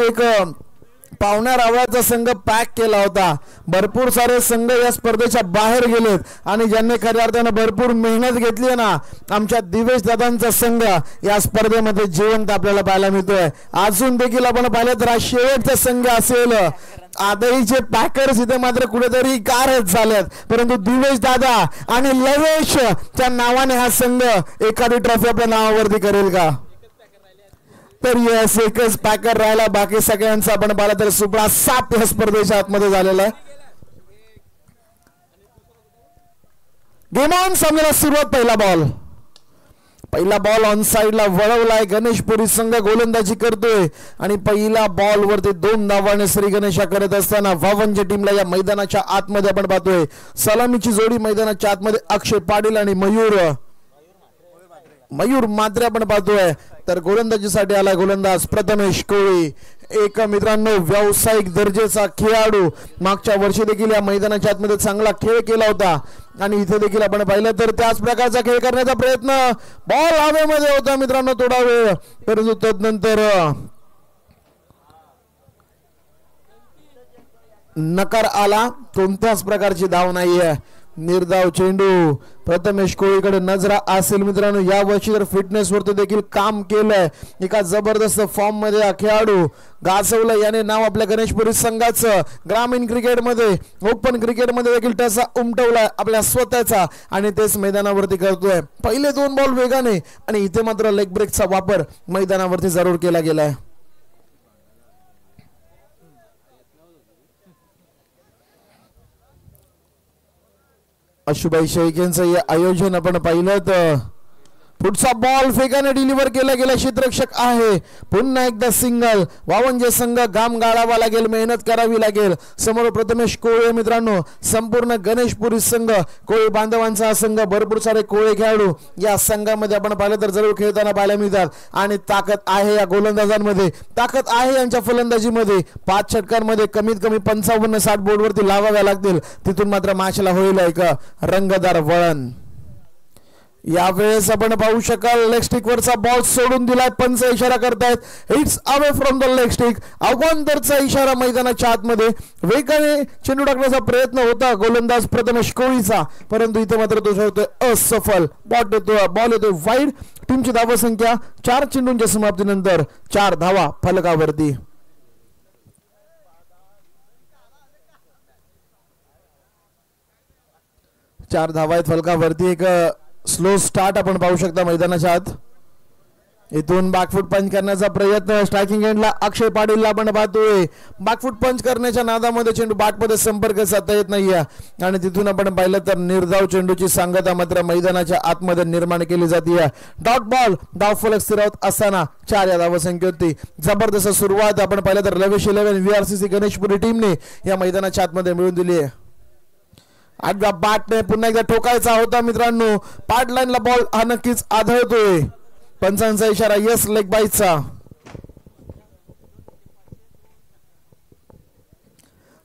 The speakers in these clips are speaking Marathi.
एक पाहुण्या रावळाचा संघ पॅक केला होता. भरपूर सारे संघ या स्पर्धेच्या बाहेर गेलेत आणि ज्यांनी खऱ्या अर्थानं भरपूर मेहनत घेतली आहे ना, आमच्या दिवेश दादांचा संघ या स्पर्धेमध्ये जिवंत आपल्याला पाहायला मिळतोय. अजून देखील आपण पाहिलं तर शेवटचा संघ असेल आदईचे पॅकर्स. इथे मात्र कुठेतरी कारच झालेत, परंतु दिवेश दादा आणि लवेशच्या नावाने हा संघ एखादी ट्रॉफी आपल्या नावावरती करेल का? तर यस, एकच पॅकर राहिला. बाकी सगळ्यांचा आपण पाहिलं तर सुपडा साप या स्पर्धेच्या आतमध्ये झालेला आहे. Game on. सामन्याला सुरुवात. पहिला बॉल ऑन साइडला वळवलाय. गणेशपुरी संघ गोलंदाजी करतोय आणि पहिला बॉल वरती 2 धावाने श्री गणेशा करत असताना वावनच्या टीमला या मैदानाच्या आतमध्ये आपण पाहतोय. सलामीची जोडी मैदानाच्या आतमध्ये अक्षय पाटील आणि मयूर मात्रे आपण पाहतोय. तर गोलंदाजीसाठी आला गोलंदाज प्रथमेश कोळी. एक मित्रांनो व्यावसायिक दर्जाचा खेळाडू. मागच्या वर्षी देखील या मैदानाच्या आतमध्ये चांगला खेळ केला होता आणि इथे देखील आपण पाहिलं तर त्याच प्रकारचा खेळ करण्याचा प्रयत्न. बॉल हवेमध्ये होता मित्रांनो थोडा वेळ, परंतु तदनंतर नकार आला. कोणत्याच प्रकारची धाव नाहीये. निर्धाव चेंडू. प्रथमेश कोळीकडे नजरा असेल मित्रांनो. या वर्षी तर फिटनेस वरती देखील काम केलंय. एका जबरदस्त फॉर्म मध्ये हा खेळाडू गाजवलं. याने नाव आपल्या गणेशपुरी संघाचं ग्रामीण क्रिकेटमध्ये, ओपन क्रिकेटमध्ये देखील ठसा उमटवलाय आपल्या स्वतःचा आणि तेच मैदानावरती करतोय. पहिले 2 बॉल वेगाने आणि इथे मात्र लेग ब्रेकचा वापर मैदानावरती जरूर केला गेलाय. अशुभाई शेळकेंचं हे आयोजन आपण पाहिलं तर पुढचा बॉल फेकाने डिलिव्हर केला गेला. क्षेत्ररक्षक आहे. पुन्हा एकदा सिंगल. वावंजे संघ घाम गाळावा लागेल, मेहनत करावी लागेल. समोर प्रथमेश कोळे मित्रांनो. संपूर्ण गणेशपुरी संघ कोळे बांधवांचा हा संघ. भरपूर सारे कोळे खेळाडू या संघामध्ये आपण पाहिलं तर जरूर खेळताना पाहायला मिळतात आणि ताकद आहे या गोलंदाजांमध्ये, ताकद आहे यांच्या फलंदाजीमध्ये. 5 षटकांमध्ये कमीत कमी 55-60 बोर्डवरती लावाव्या लागतील. तिथून मात्र मॅचला होईल एक रंगतदार वळण. यावेळेस आपण पाहू शकाल लेग स्टिक वरचा बॉल सोडून दिलाय. पंच इशारा करतायत it's away from the leg stick. अगोदरचा इशारा मैदानाच्या आतमध्ये. वेगाने चेंडू टाकण्याचा प्रयत्न होता गोलंदाज प्रथमेश कोळीचा, परंतु इथे मात्र तो होतोय असफल. बॉल येतोय वाईड. टीमची धावा संख्या 4 चेंडूंच्या समाप्तीनंतर 4 धावा फलकावरती. 4 धावा आहेत फलकावरती. एक स्लो स्टार्ट आपण पाहू शकता मैदानाच्या आत. इथून बॅकफूट पंच करण्याचा प्रयत्न. स्ट्रायकिंग एंडला अक्षय पाटीलला आपण पाहतोय. बॅकफूट पंच करण्याच्या नादामध्ये चेंडू बॅटमध्ये संपर्क साधता येत नाहीये आणि तिथून आपण पाहिलं तर निर्धाव चेंडूची सांगता मात्र मैदानाच्या आतमध्ये निर्माण केली जाते. Dot ball. धावफलक स्थिरावत असताना 4 या धावसंख्येवरती जबरदस्त सुरुवात आपण पाहिलं तर लवेश 11 VRCC गणेशपुरी टीमने या मैदानाच्या आतमध्ये मिळवून दिली आहे. आडव्या बॅटने पुन्हा एकदा ठोकायचा होता मित्रांनो. पार्ट लाईनला बॉल हा नक्कीच आढळतोय. पंचांचा इशारा यस लेग बाईटचा.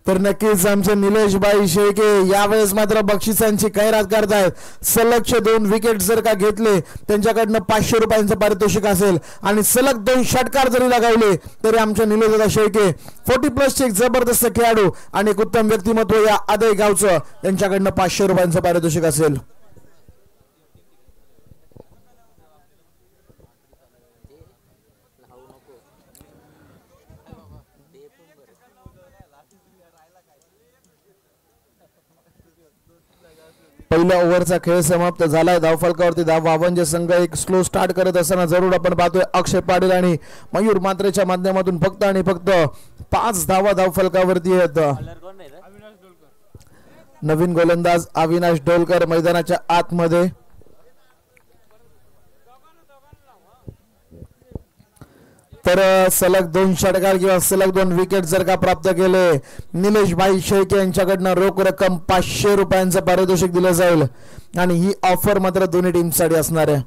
तर नक्कीच आमचे निलेशभाई शेळके यावेळेस मात्र बक्षिसांची खैरात करतायत. सलग 2 विकेट जर का घेतले त्यांच्याकडनं 500 रुपयांचं पारितोषिक असेल आणि सलग 2 षटकार जरी लगावले तरी आमचे निलेशदादा शेळके 40+ एक जबरदस्त खेळाडू आणि एक उत्तम व्यक्तिमत्व या आदय गावचं त्यांच्याकडनं 500 रुपयांचं पारितोषिक असेल. पहिल्या ओव्हरचा खेळ समाप्त झालाय. धावफलकावरती वावंजे संघ एक स्लो स्टार्ट करत असताना जरूर आपण पाहतोय अक्षय पाटील आणि मयूर मात्रेच्या माध्यमातून फक्त आणि फक्त 5 धावा धावफलकावरती आहेत. नवीन गोलंदाज अविनाश डोलकर मैदानाच्या आतमध्ये. तर सलग 2 षटकार किंवा सलग 2 विकेट जर का प्राप्त केले निलेशभाई शेळके यांच्याकडनं रोख रक्कम 500 रुपयांचं पारितोषिक दिलं जाईल आणि ही ऑफर मात्र दोन्ही टीमसाठी असणार आहे.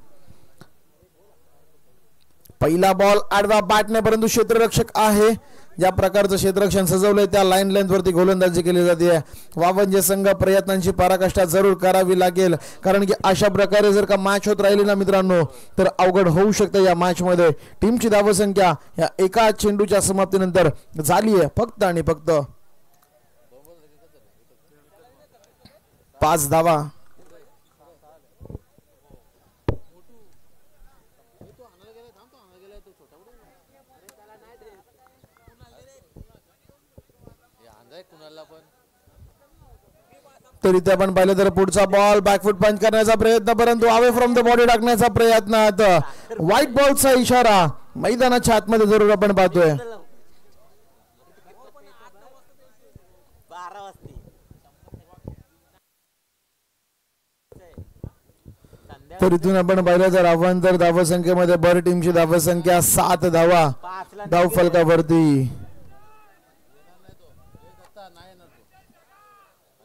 पहिला बॉल आडवा बॅटने परंतु क्षेत्ररक्षक आहे. ज्या प्रकारचं क्षेत्ररक्षण सजवलंय त्या लाईन लेंथ वरती गोलंदाजी केली जाते. वावंजे संघ प्रयत्नांची पराकाष्ठा जरूर करावी लागेल, कारण की अशा प्रकारे जर का मॅच होत राहिली ना मित्रांनो तर अवघड होऊ शकतं. या मॅच मध्ये टीमची धावसंख्या या एका चेंडूच्या समाप्तीनंतर झाली आहे फक्त आणि फक्त 5 धावा. तरी ते आपण पाहिलं तर पुढचा बॉल बॅकफुट पंच करण्याचा प्रयत्न, परंतु अवे फ्रॉम द बॉडी टाकण्याचा प्रयत्न. व्हाईट बॉलचा इशारा मैदानाच्या आतमध्ये जरूर आपण पाहतोय. तर इथून आपण पाहिलं तर अवांतर धावसंख्येमध्ये बर टीमची धावसंख्या 7 धावा धाव फलकावरती.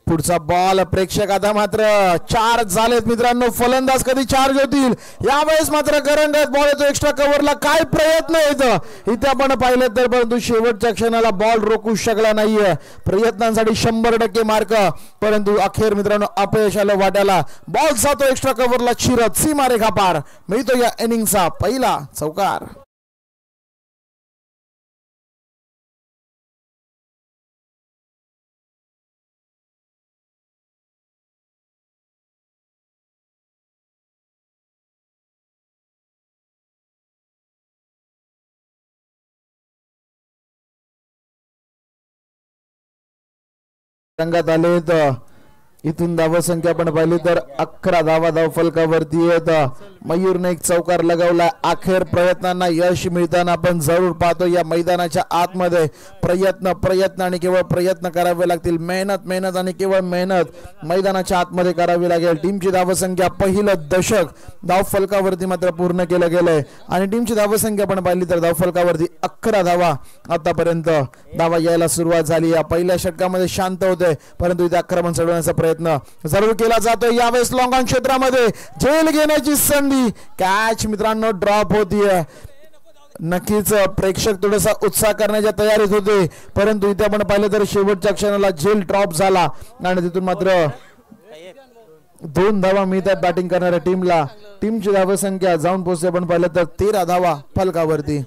पुढचा बॉल प्रेक्षक आता मात्र 4 झालेत मित्रांनो. फलंदाज कधी चार्ज होतील यावेळेस मात्र करंगत बॉल येतो एक्स्ट्रा कव्हरला. काय प्रयत्न येतं इथे आपण पाहिलं तर, परंतु शेवटच्या क्षणाला बॉल रोखू शकला नाहीये. प्रयत्नांसाठी 100% मार्क, परंतु अखेर मित्रांनो अपयश आलं वाट्याला. बॉल जातो एक्स्ट्रा कव्हरला चिरत सीमारेखा पार. मिळतो या इनिंगचा पहिला चौकार. रंगात आलेत. इथून धावसंख्या आपण पाहिली तर 11 धावा धाव फलकावरती येत. मयूरने एक चौकार लगावला. अखेर प्रयत्नांना यश मिळताना आपण जरूर पाहतो या मैदानाच्या आतमध्ये प्रयत्न आणि केवळ प्रयत्न करावे लागतील. मेहनत आणि केवळ मेहनत मैदानाच्या आतमध्ये करावी लागेल. टीमची धावसंख्या पहिलं दशक धाव फलकावरती मात्र पूर्ण केलं गेलंय आणि टीमची धावसंख्या आपण पाहिली तर धाव फलकावरती 11 धावा आतापर्यंत धावा यायला सुरुवात झाली. या पहिल्या षटकामध्ये शांत होते, परंतु इथे आक्रमण चढवण्याचा प्रयत्न जरूर केला जातो. यावेळेस लॉंग ऑन क्षेत्रामध्ये झेल घेण्याची संधी. कॅच मित्रांनो ड्रॉप होतीये. नक्कीच प्रेक्षक थोडासा उत्साह करण्याच्या तयारीत होते, परंतु इथे आपण पाहिलं तर शेवटच्या क्षणाला झेल ड्रॉप झाला आणि तिथून मात्र 2 धावा मिळतात बॅटिंग करणाऱ्या टीमला. टीमची धावसंख्या जाऊन पोहोचते आपण पाहिलं तर 13 धावा फलकावरती.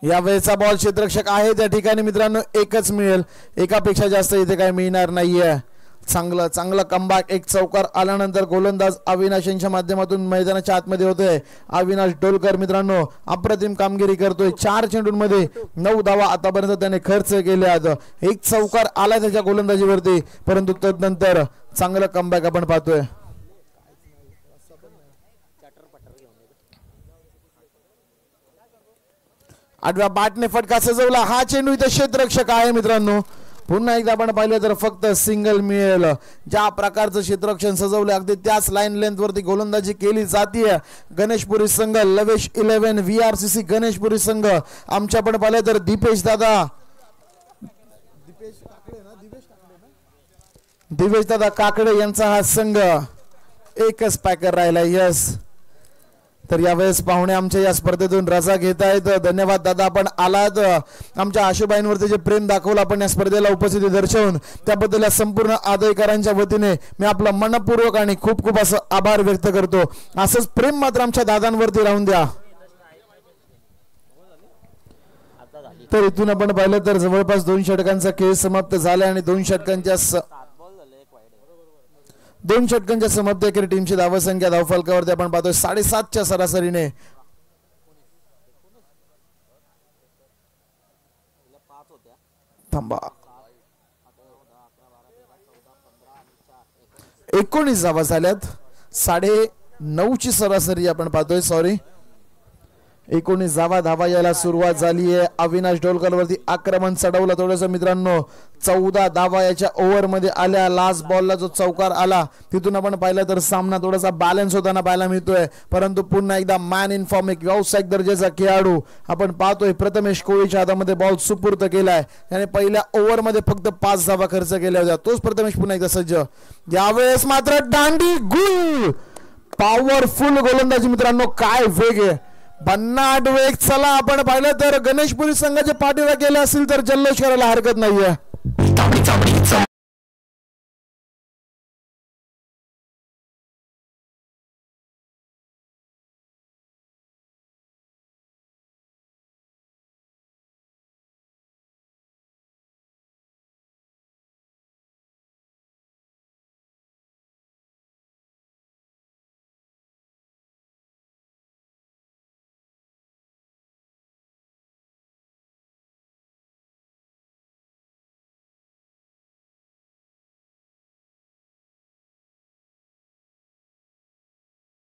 यावेळेचा बॉल क्षेत्ररक्षक आहे त्या ठिकाणी मित्रांनो एकच मिळेल, एकापेक्षा जास्त इथे काही मिळणार नाहीये. चांगला कमबॅक. एक चौकार आल्यानंतर गोलंदाज अविनाश यांच्या माध्यमातून मैदानाच्या आतमध्ये होतोय. अविनाश डोलकर मित्रांनो अप्रतिम कामगिरी करतोय. 4 चेंडूंमध्ये 9 धावा आतापर्यंत त्याने खर्च केल्यात. एक चौकार आला त्याच्या गोलंदाजीवरती, परंतु तदनंतर चांगलं कमबॅक आपण पाहतोय. आठव्या बॅटने फटका सजवला. हा चेंडू इथे क्षेत्ररक्षक आहे मित्रांनो. पुन्हा एकदा आपण पाहिलं तर फक्त सिंगल मिळेल. ज्या प्रकारचं क्षेत्ररक्षण सजवलं अगदी त्याच लाईन लेंथ वरती गोलंदाजी केली जाते. गणेशपुरी संघ लवेश 11 VRCC गणेशपुरी संघ. आमच्या आपण पाहिलं तर दिपेश दादा काकडे यांचा हा संघ. एकच पॅकर राहिला. यस, तर यावेळेस पाहुणे आमच्या या स्पर्धेतून रजा घेत आहेत. धन्यवाद दादा आपण आलात. आमच्या आशुबाईंवरती जे प्रेम दाखवलं आपण या स्पर्धेला उपस्थिती दर्शवून, त्याबद्दल या संपूर्ण आदयकरांच्या वतीने मी आपलं मनपूर्वक आणि खूप खूप असं आभार व्यक्त करतो. असंच प्रेम मात्र आमच्या दादांवरती राहून द्या. तर इथून आपण पाहिलं तर जवळपास 2 षटकांचा खेळ समाप्त झाला आणि 2 षटकांच्या समाप्ती अखेर टीमची धावसंख्या धावफलकावरती आपण पाहतोय 7.5च्या सरासरीने. थांबा 19 धावा झाल्यात. 9.5ची सरासरी आपण पाहतोय. सॉरी 19 धावा यायला सुरुवात झाली आहे. अविनाश डोलकर वरती आक्रमण चढवलं थोडंसं मित्रांनो. 14 धावा याच्या ओव्हर मध्ये आल्या. लास्ट बॉलला जो चौकार आला तिथून आपण पाहिलं तर सामना थोडासा बॅलन्स होताना पाहायला मिळतोय, परंतु पुन्हा एकदा मॅन इन फॉर्म एक व्यावसायिक दर्जाचा खेळाडू आपण पाहतोय. प्रथमेश कोळीच्या हातामध्ये बॉल सुपूर्द केलाय. त्याने पहिल्या ओव्हर मध्ये फक्त 5 धावा खर्च केल्या होत्या. तोच प्रथमेश पुन्हा एकदा सज्ज. यावेळेस मात्र दांडी गुल पॉवरफुल गोलंदाजी मित्रांनो, काय वेग आहे, भन्नाट वेग. चला आपण पाहिलं तर गणेशपुरी संघाचे पाठीला गेले असतील तर जल्लोष करायला हरकत नाहीये.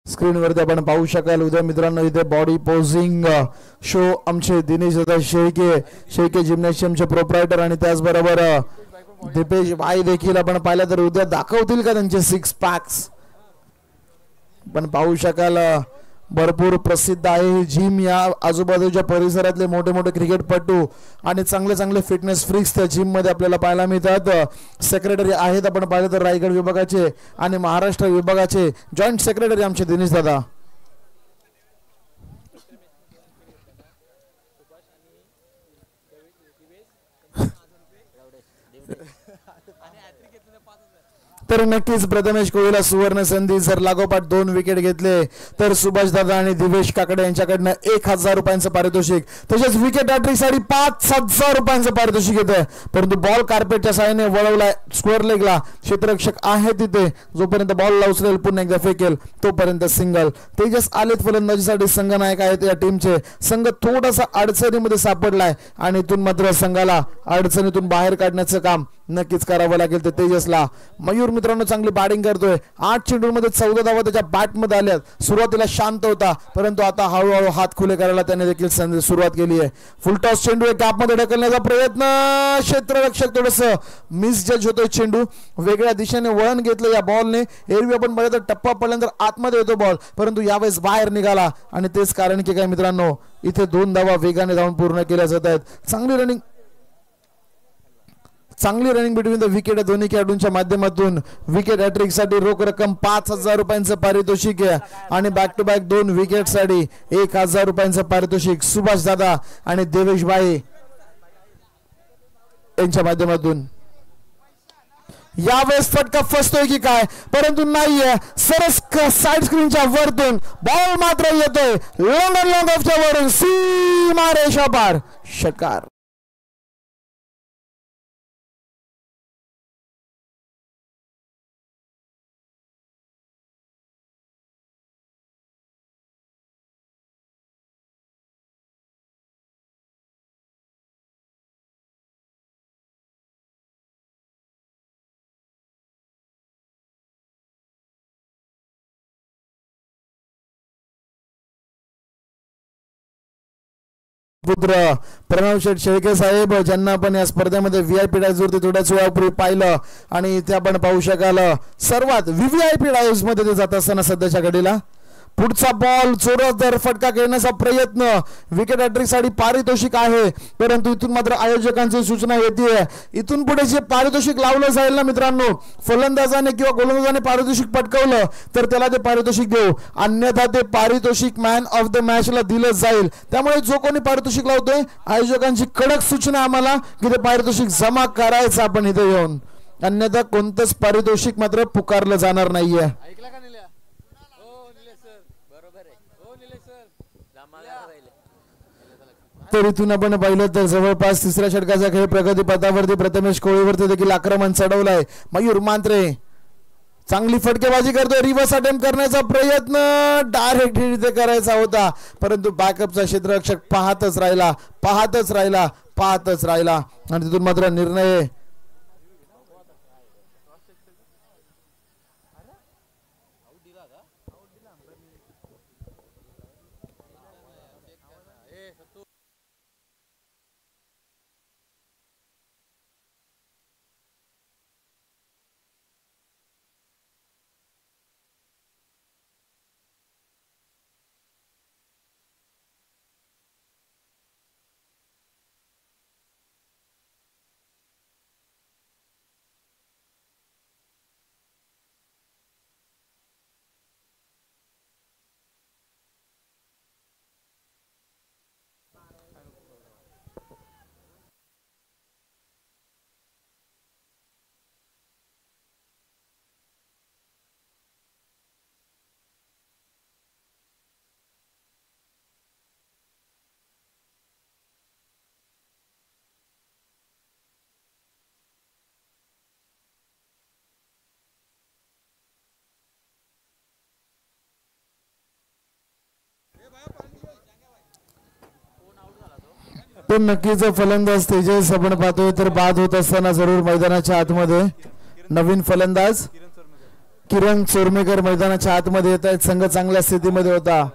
स्क्रीनवरती आपण पाहू शकाल उद्या मित्रांनो इथे बॉडी पोझिंग शो आमचे दिनेश दादा शेळके जिम्नॅशियमचे प्रोप्रायटर आणि त्याचबरोबर दीपेश भाई देखील आपण पाहिलं तर उद्या दाखवतील का त्यांचे 6 पॅक्स. पण पाहू शकाल भरपूर प्रसिद्ध आहे ही जिम. या आजूबाजूच्या परिसरातले मोठे मोठे क्रिकेटपटू आणि चांगले चांगले फिटनेस फ्रीक्स त्या जिम मध्ये आपल्याला पाहायला मिळतात. सेक्रेटरी आहेत आपण पाहिलं तर रायगड विभागाचे आणि महाराष्ट्र विभागाचे जॉईंट सेक्रेटरी आमचे दिनेश दादा. तर नक्कीच प्रथमेश कोहलीला सुवर्ण संधी. जर लागोपाठ 2 विकेट घेतले तर सुभाष दादा आणि दिवेश काकडे यांच्याकडनं 1000 रुपयांचं पारितोषिक, तसेच विकेट हॅट्रिकसाठी 5000 रुपयांचं पारितोषिक येतं. परंतु बॉल कार्पेटच्या साहाय्याने वळवलाय स्क्वेअर लेगला. क्षेत्ररक्षक आहे तिथे, जोपर्यंत बॉल उचलेल पुन्हा एकदा फेकेल तोपर्यंत सिंगल. तेजस आलेत फलंदाजीसाठी, संघनायक आहेत या टीमचे. संघ थोडासा अडचणीमध्ये सापडलाय आणि इथून मात्र संघाला अडचणीतून बाहेर काढण्याचं काम नक्कीच करावं लागेल ते तेजसला. मयूर मित्रांनो चांगली बॅटिंग करतोय. 8 चेंडूंमध्ये 14 धावा त्याच्या बॅटमध्ये आल्यात. सुरुवातीला शांत होता परंतु आता हळूहळू हात खुले करायला त्याने देखील सुरुवात केली आहे. फुलटॉस चेंडू कॅपमध्ये ढकलण्याचा प्रयत्न, क्षेत्ररक्षक थोडस मिस जज होतोय. चेंडू वेगळ्या दिशेने वळण घेतलं या बॉलने. एरवी आपण बघितलं तर टप्पा पडल्यानंतर आतमध्ये येतो बॉल, परंतु यावेळेस बाहेर निघाला आणि तेच कारण की काय मित्रांनो इथे 2 धावा वेगाने धावून पूर्ण केल्या जात आहेत. चांगली रनिंग बिटवीन द विकेट दोन्ही खेळाडूंच्या माध्यमातून. विकेट हॅट्रिक साठी रोख रक्कम 5000 रुपयांचं पारितोषिक आहे आणि बॅक टू बॅक 2 विकेट साठी 1000 रुपयांचं पारितोषिक सुभाष दादा आणि देवेश भाई यांच्या माध्यमातून. यावेळेस फटका फसतोय की काय, परंतु नाहीये. सरस साइड स्क्रीनच्या वरतून बॉल मात्र येतोय लॉंग ऑफच्या वरून सीमा रेषा पार. षटकार. पुत्र प्रणव शेठ शेळके साहेब ज्यांना आपण या स्पर्धेमध्ये व्हीआयपी डायव्स वरती थोड्याच वेळापूर्वी पाहिलं आणि इथे आपण पाहू शकाल सर्वात व्हीआयपी डायव्स मध्ये ते जात असताना सध्याच्या घडीला. पुढचा बॉल जोरदार फटका खेळण्याचा प्रयत्न. विकेट हॅट्रिक साठी पारितोषिक आहे, परंतु इथून मात्र आयोजकांची सूचना येते इथून पुढे जे पारितोषिक लावलं जाईल ना मित्रांनो, फलंदाजाने किंवा गोलंदाजाने पारितोषिक पटकावलं तर त्याला ते पारितोषिक देऊ, अन्यथा ते पारितोषिक मॅन ऑफ द मॅच ला दिलं जाईल. त्यामुळे जो कोणी पारितोषिक लावतोय आयोजकांची कडक सूचना आम्हाला की ते पारितोषिक जमा करायचं आपण इथे येऊन, अन्यथा कोणतंच पारितोषिक मात्र पुकारलं जाणार नाहीये. तर इथून आपण पाहिलं तर जवळपास तिसऱ्या षटकाचा खेळ प्रगती पथावरती. प्रथमेश कोळीवरती देखील आक्रमण चढवलंय. मयूर मांत्रे चांगली फटकेबाजी करतोय. रिव्हर्स अटेम्प्ट करण्याचा प्रयत्न डायरेक्ट हिट करायचा होता, परंतु बॅकअपचा क्षेत्ररक्षक पाहतच राहिला आणि तिथून मात्र निर्णय तो नक्कीच फलंदाज तेजस आपण पाहतोय तर बाद होत असताना जरूर मैदानाच्या आतमध्ये नवीन फलंदाज किरण चोरमेकर मैदानाच्या आतमध्ये येत आहेत. संघ चांगल्या स्थितीमध्ये होता.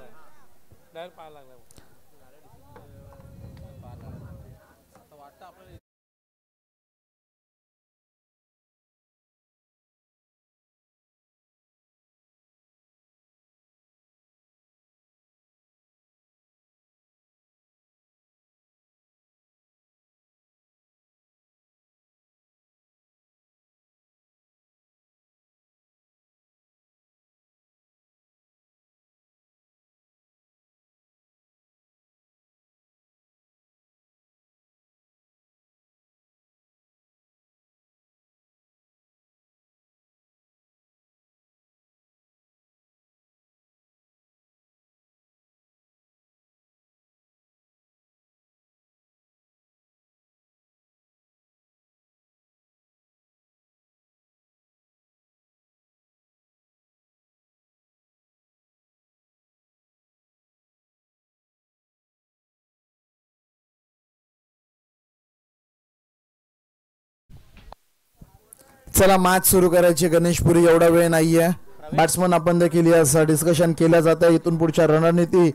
चला मॅच सुरू करायची. गणेशपुरी एवढा वेळ नाहीये. बॅट्समन आपण देखील या डिस्कशन केल्या जात आहे. इथून पुढच्या रणनीती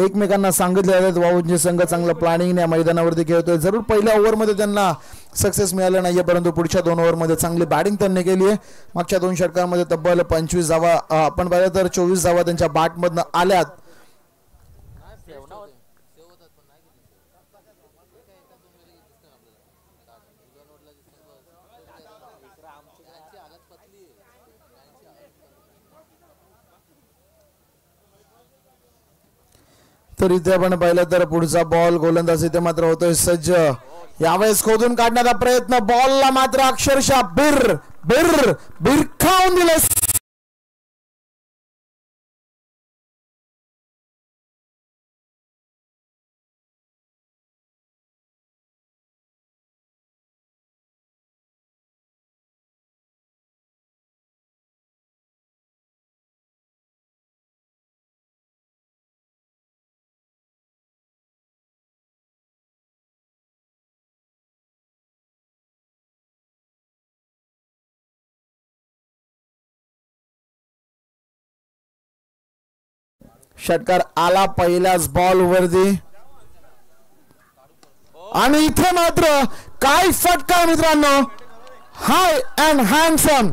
एकमेकांना सांगितल्या जातात. वावंजे संघ चांगलं प्लॅनिंग या मैदानावरती खेळतोय. जरूर पहिल्या ओव्हरमध्ये त्यांना सक्सेस मिळालं नाहीये, परंतु पुढच्या 2 ओव्हरमध्ये चांगली बॅटिंग त्यांनी केली आहे. मागच्या 2 षटकांमध्ये तब्बल 25 धावा आपण पाहिलं तर 24 धावा त्यांच्या बॅटमधनं आल्यात. तर इथे आपण पाहिलं तर पुढचा बॉल गोलंदाज इथे मात्र होतोय सज्ज. यावेळेस खोदून काढण्याचा प्रयत्न, बॉलला मात्र अक्षरशः बिरखावून दिले. षटकार आला पहिल्याच बॉल वरती आणि इथे मात्र काय फटका मित्रांनो. हाय अँड हँडसम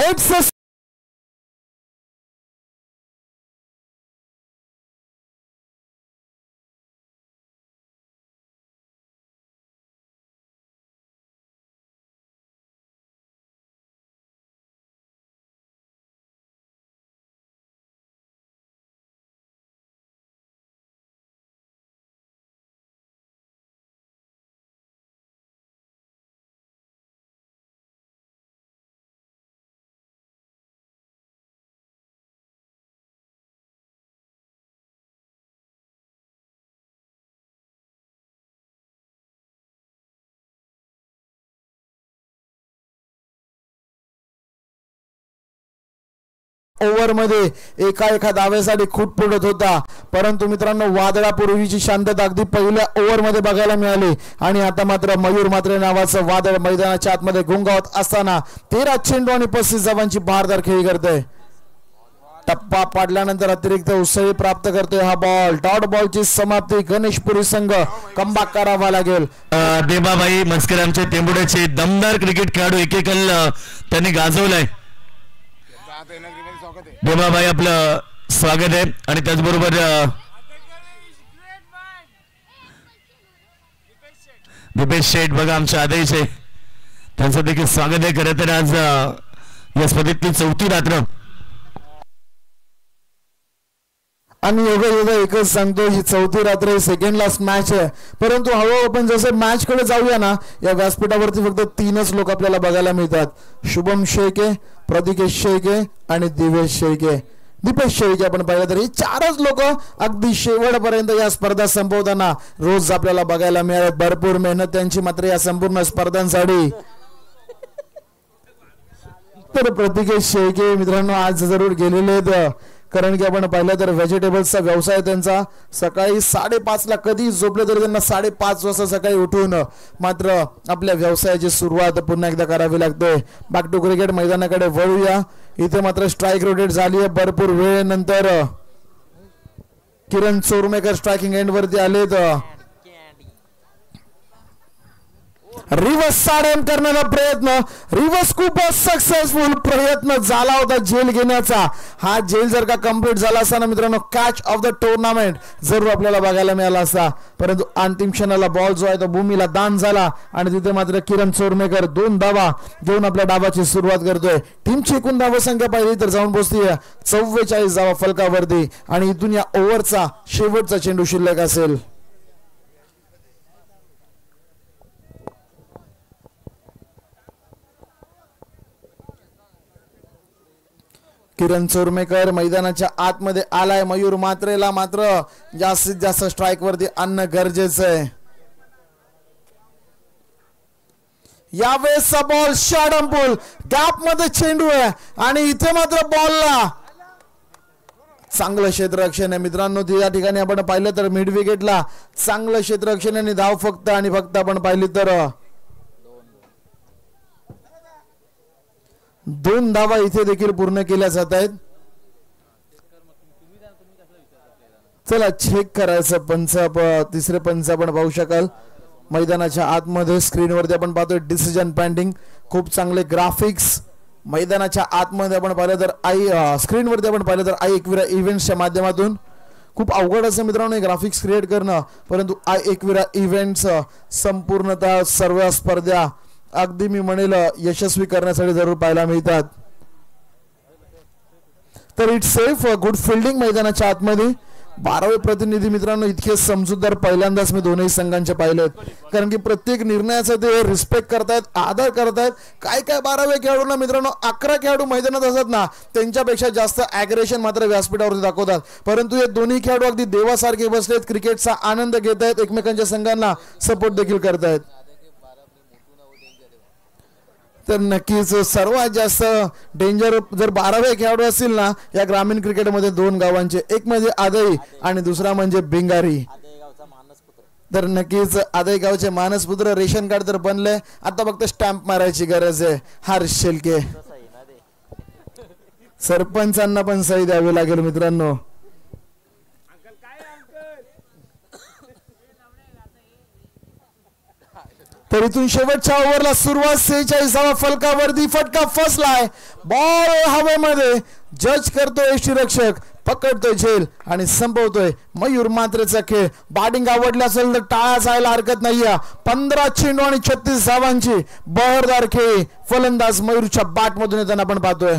इट्स ओव्हर मध्ये एका धावेसाठी खूट पडत होता, परंतु मित्रांनो वादळापूर्वीची शांतता अगदी पहिल्या ओव्हर मध्ये बघायला मिळाली. आणि आता मात्र मयूर मात्रे नावाचं वादळ मैदानाच्या आतमध्ये घुंगावत असताना 13 चेंडू आणि 35 धावांची बहारदार खेळी करतोय. टप्पा पाडल्यानंतर अतिरिक्त उसळी प्राप्त करतोय हा बॉल. डॉट बॉलची समाप्ती. गणेशपुरी संघ कमबॅक करावा लागेल. देबाबाई मस्कर आमचे टेंबुड्याचे दमदार क्रिकेट खेळाडू एकेकल त्यांनी गाजवलाय. देबाबाई आपलं स्वागत आहे. आणि त्याचबरोबर दीपेश शेठ बघा आमचे आदेश आहे, त्यांचं देखील स्वागत आहे. खरं तर आज या स्पर्धेतली 4थी रात्र आणि योगा एकच सांगतो, ही 4थी रात्र सेकंड लास्ट मॅच आहे. परंतु हळूहळू आपण जसं मॅच कडे जाऊया ना, या व्यासपीठावरती फक्त 3च लोक आपल्याला बघायला मिळतात. शुभम शेळके, प्रदिकेश शेळके आणि दिवेश शेळके. दीपेश शेळके आपण पाहिलं तर ही 4च लोक अगदी शेवटपर्यंत या स्पर्धा संपवताना रोज आपल्याला बघायला मिळाले. भरपूर मेहनत त्यांची मात्र या संपूर्ण स्पर्धांसाठी. तर प्रदिकेश शेळके मित्रांनो आज जरूर गेलेले आहेत कारण की आपण पाहिलं तर व्हेजिटेबल्सचा व्यवसाय त्यांचा सकाळी 5:30 ला कधी झोपले तरी त्यांना 5:30 वाजता सकाळी उठून मात्र आपल्या व्यवसायाची सुरुवात पुन्हा एकदा करावी लागते. बॅक टू क्रिकेट मैदानाकडे वळूया. इथे मात्र स्ट्राईक रोटेट झाली आहे भरपूर वेळेनंतर. किरण चोरमेकर स्ट्रायकिंग एंड वरती आलेत. रिव्हर्स साडेम करण्याचा प्रयत्न, रिव्हर्स खूपच सक्सेसफुल प्रयत्न झाला होता झेल घेण्याचा. हा झेल जर का कंप्लीट झाला असता ना मित्रांनो, कॅच ऑफ द टुर्नामेंट जरूर आपल्याला बघायला मिळाला असता. परंतु अंतिम क्षणाला बॉल जो आहे तो भूमीला दान झाला आणि तिथे मात्र किरण चोरमेकर 2 धावा घेऊन आपल्या डावाची सुरुवात करतोय. टीमची एकूण धावा संख्या पाहिली तर जाऊन पोहोचते 44 धावा फलकावरती आणि इथून या ओव्हरचा शेवटचा चेंडू शिल्लक असेल. किरण चोरमेकर मैदानाच्या आतमध्ये आलाय. मयूर मात्रेला मात्र जास्तीत जास्त स्ट्राईक वरती आणणं गरजेचं आहे. यावेळेसचा बॉल शॉर्टपुल गॅप मध्ये चेंडू आहे आणि इथे मात्र बॉलला चांगलं क्षेत्ररक्षण आहे मित्रांनो. या ठिकाणी आपण पाहिलं तर मिड विकेटला चांगलं क्षेत्ररक्षण आणि धाव फक्त आणि फक्त आपण पाहिली तर 2 धावा इथे देखील पूर्ण केल्या जात आहेत. चला चेक करायचं पंच, तिसरे पंच आपण पाहू शकाल मैदानाच्या आतमध्ये. स्क्रीनवरती आपण पाहतोय डिसिजन पेंडिंग, खूप चांगले ग्राफिक्स मैदानाच्या आतमध्ये आपण पाहिलं तर स्क्रीनवरती आपण पाहिलं तर एकविरा इव्हेंट्सच्या माध्यमातून. खूप अवघड असं मित्रांनो ग्राफिक्स क्रिएट करणं, परंतु एकविरा इव्हेंट्स संपूर्णतः सर्व स्पर्धा अगदी मी म्हणेल यशस्वी करण्यासाठी जरूर पाहायला मिळतात. तर इट्स सेफ गुड फिल्डिंग मैदानाच्या आतमध्ये. 12वे प्रतिनिधी मित्रांनो इतके समजूतदार पहिल्यांदाच मी दोन्ही संघांचे पाहिलेत, कारण की प्रत्येक निर्णयाचा ते रिस्पेक्ट करतायत, आदर करतायत. काय 12वे खेळाडूंना मित्रांनो 11 खेळाडू मैदानात असतात ना त्यांच्यापेक्षा जास्त ॲग्रेशन मात्र व्यासपीठावरती दाखवतात. परंतु हे दोन्ही खेळाडू अगदी देवासारखे बसलेत, क्रिकेटचा आनंद घेत आहेत, एकमेकांच्या संघांना सपोर्ट देखील करतायत. तर नक्कीच सर्वात जास्त डेंजर जर 12वे खेळाडू असतील ना या ग्रामीण क्रिकेटमध्ये 2 गावांचे, एक म्हणजे आदई आणि दुसरा म्हणजे भिंगारी. तर नक्कीच आदई गावचे मानसपुत्र रेशन कार्ड तर बनले, आता फक्त स्टॅम्प मारायची गरज आहे. हर्ष शेलके सरपंचांना पण सही द्यावी लागेल मित्रांनो. तर इथून शेवटच्या ओव्हरला सुरुवात 46व्या फलकावरती फटका फसलाय. बॉल हवेमध्ये, जज करतोय यष्टीरक्षक, पकडतोय झेल आणि संपवतोय मयूर मात्रेचा खेळ. बॅटिंग आवडली असेल तर टाळा जायला हरकत नाहीये. 15 चेंडू आणि 36 धावांची बहरदार खेळी फलंदाज मयूरच्या बॅट मधून येताना आपण पाहतोय.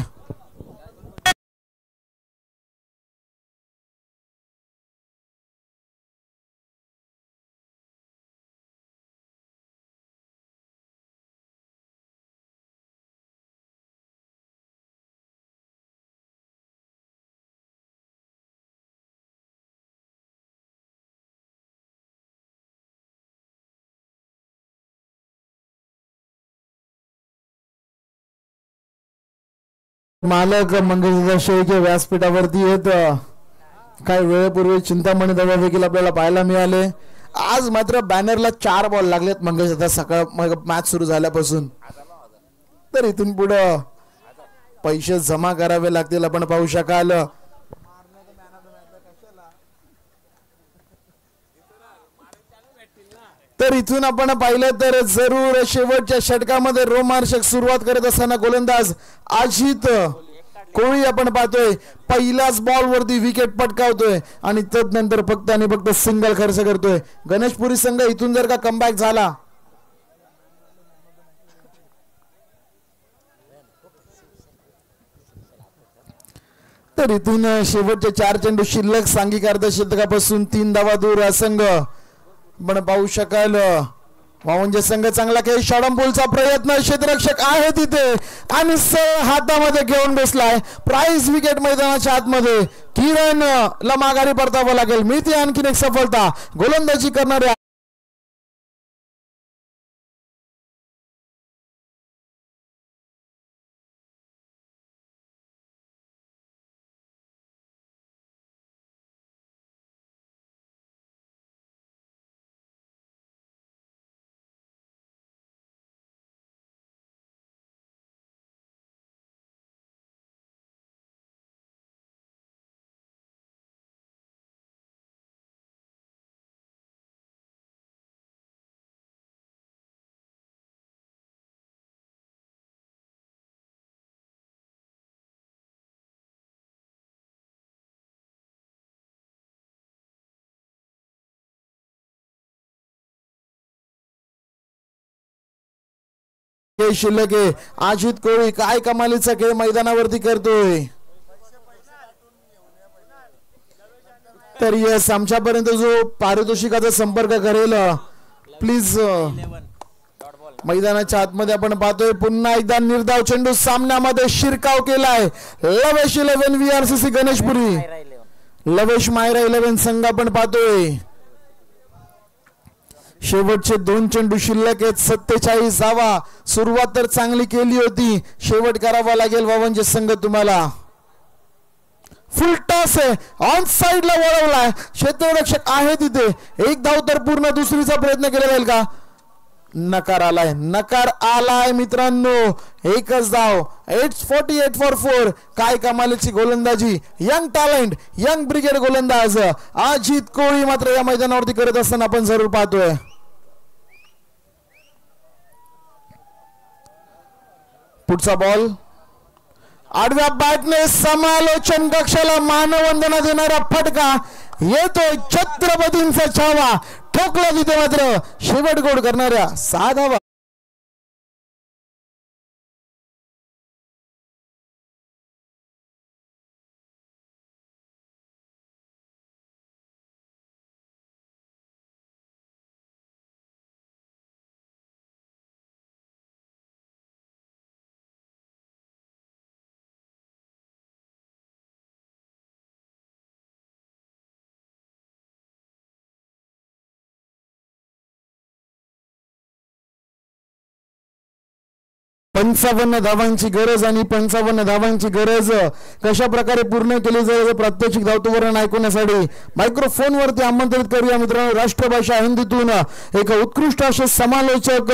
मालक मंगेश शेळके व्यासपीठावरती येत. काही वेळेपूर्वी चिंतामणी दादा देखील आपल्याला पाहायला मिळाले. आज मात्र बॅनरला 4 बॉल लागलेत मंगेश दादा सकाळ मॅच सुरू झाल्यापासून. तर इथून पुढे पैसे जमा करावे लागतील आपण पाहू शकाल. तर इथून आपण पाहिलं तर जरूर शेवटच्या षटकामध्ये रोमांचक सुरुवात करत असताना गोलंदाज अजित कोळी आपण पाहतोय पहिल्याच बॉल वरती विकेट पटकावतोय आणि तदनंतर फक्त आणि फक्त सिंगल खर्च करतोय. गणेशपुरी संघ इथून जर का कमबॅक झाला तर इथून शेवटचे 4 चेंडू शिल्लक, सांघिक अर्धशतकापासून 3 धावा दूर संघ आपण पाहू शकाल. वावंजे संघ चांगला खेळ, शॉर्टपुलचा प्रयत्न, क्षेत्ररक्षक आहे तिथे आणि हातामध्ये घेऊन बसलाय. प्राइस विकेट मैदानाच्या आतमध्ये. किरण ला माघारी परतावं लागेल, मिळते आणखीन एक सफलता. गोलंदाजी करणारे हे शिल्लक आहे. अजित कोळी काय कमालीचा खेळ मैदानावरती करतोय. तर यस आमच्यापर्यंत जो पारितोषिकाचा संपर्क करेल प्लीज मैदानाच्या आतमध्ये आपण पाहतोय पुन्हा एकदा निर्धाव चेंडू सामन्यामध्ये शिरकाव केलाय. लवेश 11 VRCC गणेशपुरी, लवेश मायरा 11 संघ आपण पाहतोय. शेवटचे 2 चेंडू शिल्लक आहेत. 47 धावा. सुरुवात तर चांगली केली होती, शेवट करावा लागेल वावंजे संघ तुम्हाला. फुल टॉस आहे, ऑन साइडला वळवलाय, क्षेत्ररक्षक आहे तिथे. एक धाव तर पूर्ण, दुसरीचा प्रयत्न केला जाईल का? नकार आलाय, नकार आलाय मित्रांनो. एकच धाव. 48 फॉर 4. काय कमालीची गोलंदाजी, यंग टॅलेंट, यंग ब्रिगेड गोलंदाज अजित कोळी मात्र या मैदानावरती करत असताना आपण जरूर पाहतोय. पुढचा बॉल आडव्या बॅटने समालोचन कक्षाला मानवंदना देणारा फटका येतोय. छत्रपतींचा छावा ठोकला तिथे मात्र शेवट गोड करणाऱ्या 6 धावा. पंचावन्न धावांची गरज आणि 55 धावांची गरज कशा प्रकारे पूर्ण केली जाईल प्रात्यक्षिक धावतोवरण ऐकण्यासाठी मायक्रोफोन वरती आमंत्रित करूया मित्रांनो. राष्ट्रभाषा हिंदीतून एक उत्कृष्ट असे समालोचक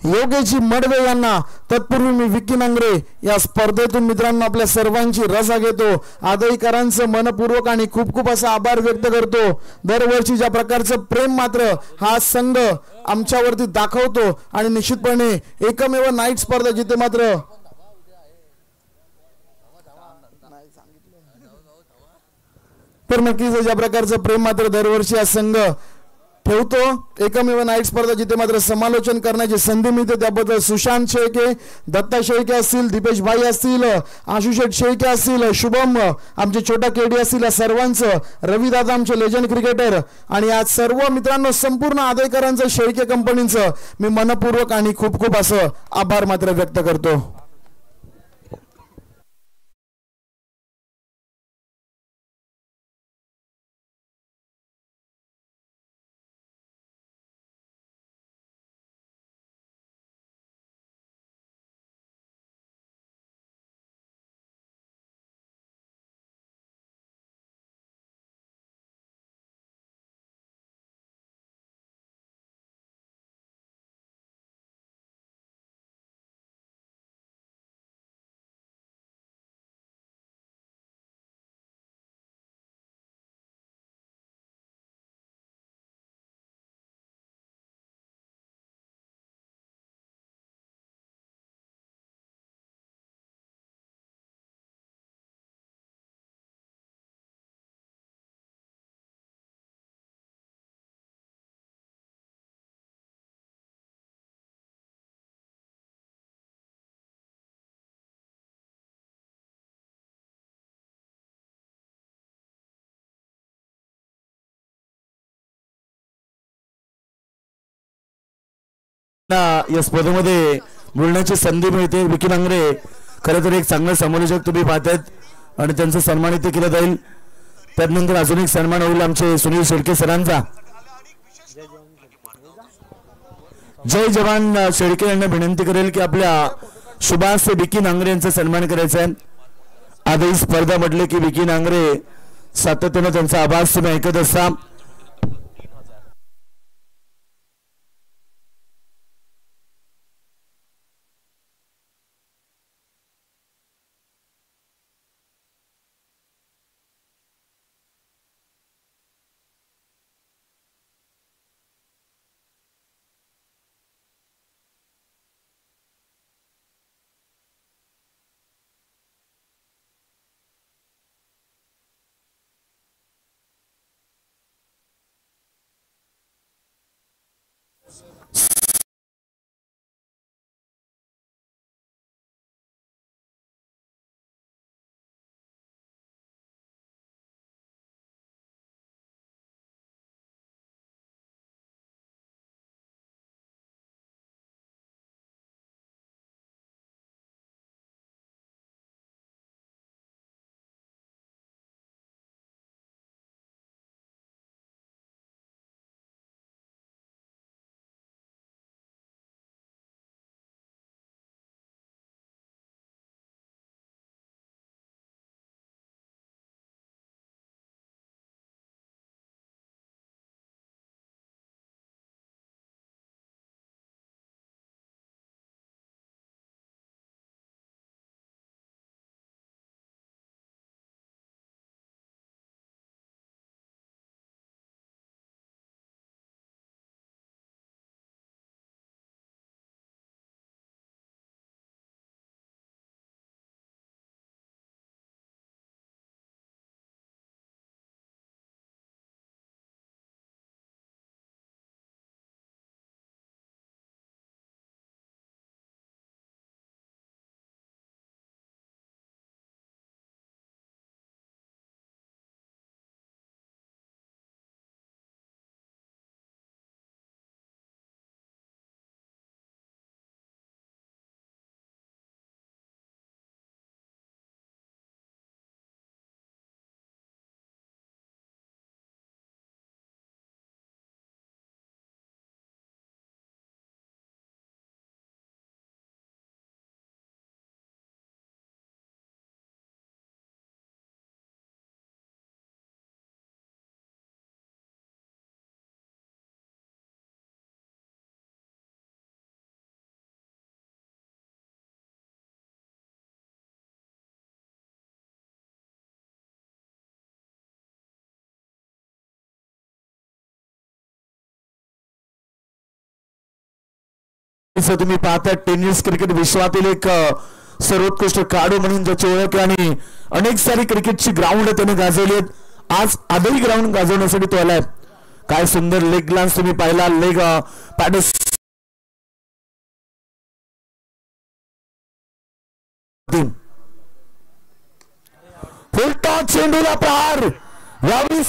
योगेशजी मडवे यांना. तत्पूर्वी मी विकी नांगरे या स्पर्धेतून मित्रांनो आपल्या सर्वांची रजा घेतो. आदईकरांचं मनपूर्वक आणि खूप खूप असा आभार व्यक्त करतो. दरवर्षी ज्या प्रकारचं प्रेम मात्र हा संघ आमच्यावरती दाखवतो आणि निश्चितपणे एकमेव नाईट स्पर्धा जिथे मात्र तर नक्कीच ज्या प्रकारचं प्रेम मात्र दरवर्षी हा संघ ठेवतो. एकमेव नाईट स्पर्धा जिथे मात्र समालोचन करण्याची संधी मिळते त्याबद्दल सुशांत शेळके, दत्ता शेळके असतील, दीपेश भाई असतील, आशुष शेळके असतील, शुभम आमचे छोटा केडी असतील, या सर्वांचं, रविदादा आमचे लेजंड क्रिकेटर आणि आज सर्व मित्रांनो संपूर्ण आदेकरांचं शेळके कंपनीचं मी मनपूर्वक आणि खूप खूप असं आभार मात्र व्यक्त करतो. या स्पर्धेमध्ये बोलण्याची संधी मिळते. विकी नांगरे खरं तर एक चांगलं समालोचक तुम्ही पाहतायत आणि त्यांचा सन्मानित केलं जाईल. त्यानंतर अजून एक सन्मान होईल आमचे सुनील शेळके सरांचा. जय जवान शेळके यांना विनंती करेल की आपल्या शुभास विकी नांगरे यांचा सन्मान करायचा आहे. आजही स्पर्धा म्हटले की विकी नांगरे सातत्याने त्यांचा आवाज तुम्ही ऐकत असता. तुम्ही पाहता टेनिस क्रिकेट विश्वातील एक सर्वोत्कृष्ट खेळाडू म्हणून ज्याची ओळख आणि अनेक सारी क्रिकेटची ग्राउंड त्याने गाजवली आहेत. आज आदही ग्राउंड गाजवण्यासाठी तो आलाय. काय सुंदर लेग ग्लान्स तुम्ही पाहिला. लेग पॅडस फुल टॉस चेंडूला प्रहार यावेळी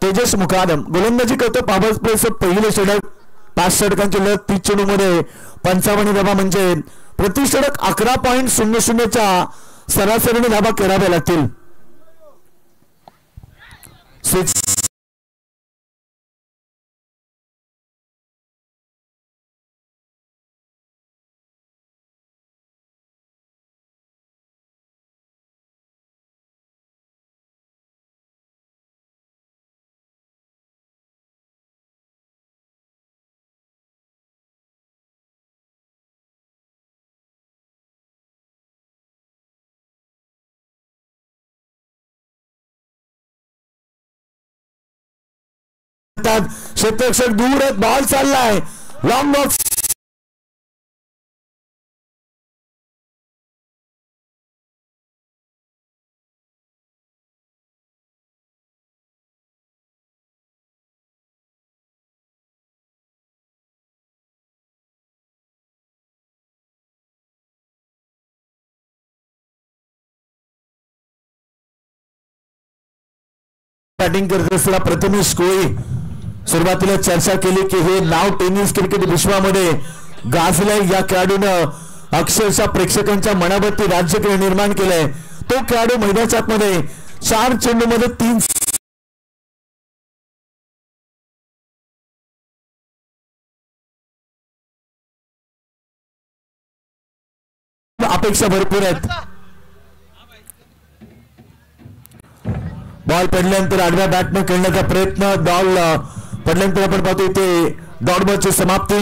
तेजस मुकादम गोलंदाजी करतो. पॉवर प्लेचं पहिले षटक 5 षटकांची लढत 30 चेंडूमध्ये 55 धाबा म्हणजे प्रति षटक 11.00च्या सरासरीने धाबा खेळाव्या लागतील. क्षेत्ररक्षक दूर आहेत. बॉल चाललाय लॉंग बॉक्स बॅटिंग करत असताना प्रथमेश कोळी सुरुवातीला चर्चा केली की हे नाव टेनिस क्रिकेट विश्वामध्ये गाजलंय. या खेळाडूनं अक्षरशः प्रेक्षकांच्या मनावरती राज्य निर्माण केलंय. तो खेळाडू मैदानाच्या आतमध्ये 4 चेंडूमध्ये 3 अपेक्षा भरपूर आहेत. बॉल पडल्यानंतर आडव्या बॅटनं खेळण्याचा प्रयत्न. बॉल पडल्यानंतर आपण पाहतो इथे डॉट बॉलची समाप्ती.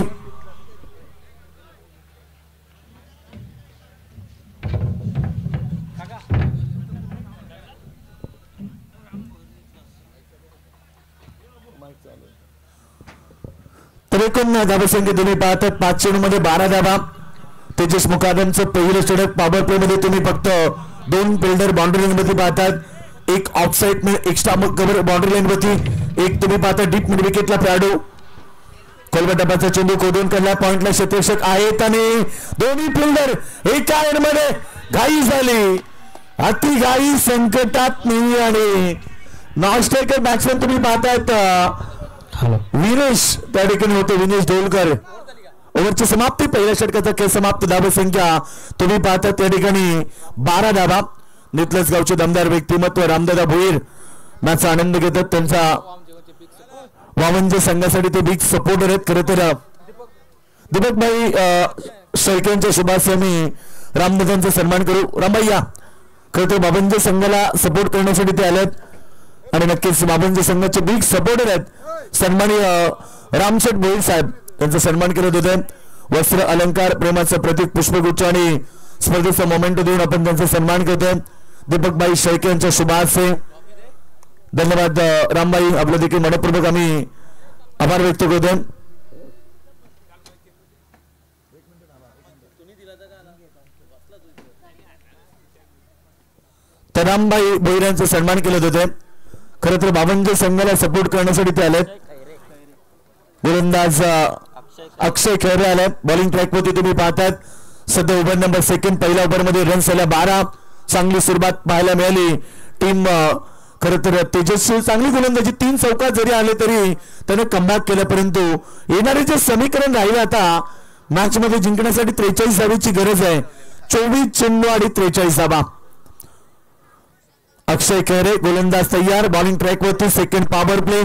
तर एकूण धावसंख्या तुम्ही पाहतात 5 चेंडूमध्ये 12 धावा. तेजस मुकादमचं पहिलं षटक पॉवर प्ले मध्ये तुम्ही फक्त 2 फिल्डर बाउंड्री लाईन मध्ये पाहतात. एक offside extra cover boundary line वरती. एक तुम्ही पाहता डीप मिड विकेटला खेळाडू. कोलकाताचा चेंडू खोदून काढला. पॉइंटला क्षेत्ररक्षक आहेत आणि दोन्ही फिल्डर एका एंडमध्ये घाई झाली. अति घाई संकटात नाही. आणि नॉन स्ट्रायकर बॅट्समॅन तुम्ही पाहतायत विनेश त्या ठिकाणी होते. विनेश ढोलकर. ओव्हरची समाप्ती. पहिल्या षटकाचा खेळ समाप्त. धावसंख्या तुम्ही पाहता त्या ठिकाणी 12 धावा. नितलस गावचे दमदार व्यक्तिमत्व रामदादा भोईर मॅचचा आनंद घेतात. त्यांचा वामनजे संघासाठी ते बिग सपोर्टर आहेत. खरं तर दीपकभाई शेळकेंच्या शुभास्वामी रामदादांचा सन्मान करू. रामभाई या. खरं तर बाबनजे संघाला सपोर्ट करण्यासाठी ते आलेत आणि नक्कीच बाबनजे संघाचे बिग सपोर्टर आहेत. सन्मानी रामशेठ भोईर साहेब त्यांचा सन्मान केलं होतं. वस्त्र अलंकार प्रेमाचं प्रतीक पुष्पगुच्छ आणि स्पर्धेचा मोमेंट देऊन आपण त्यांचा सन्मान करतोय. दीपकभाई शेळके यांच्या शुभाशय धन्यवाद. रामभाई आपलं देखील मनपूर्वक आम्ही आभार व्यक्त करतोय. तर रामभाई भोईर यांचा सन्मान केलं होतं. खरं तर बाबनजे संघाला सपोर्ट करण्यासाठी ते आलेत. गोलंदाज अक्षय खैरे आले. बॉलिंग ट्रॅक वरती तुम्ही पाहतात. सध्या ओव्हर नंबर सेकंड. पहिल्या ओव्हर मध्ये रन्स आल्या 12. चांगली सुरुवात पाहायला मिळाली टीम खरं तर तेजस्वी चांगली गोलंदाजी 3 चौकार जरी आले तरी त्याने कमबॅक केलं, परंतु येणारे जे समीकरण राहिले आता मॅच मध्ये जिंकण्यासाठी 43 धावेची गरज आहे. 24 चेंडू आणि 43 धावा. अक्षय खैरे गोलंदाज तयार, बॉलिंग ट्रॅक वरती, सेकंड पॉवर प्ले.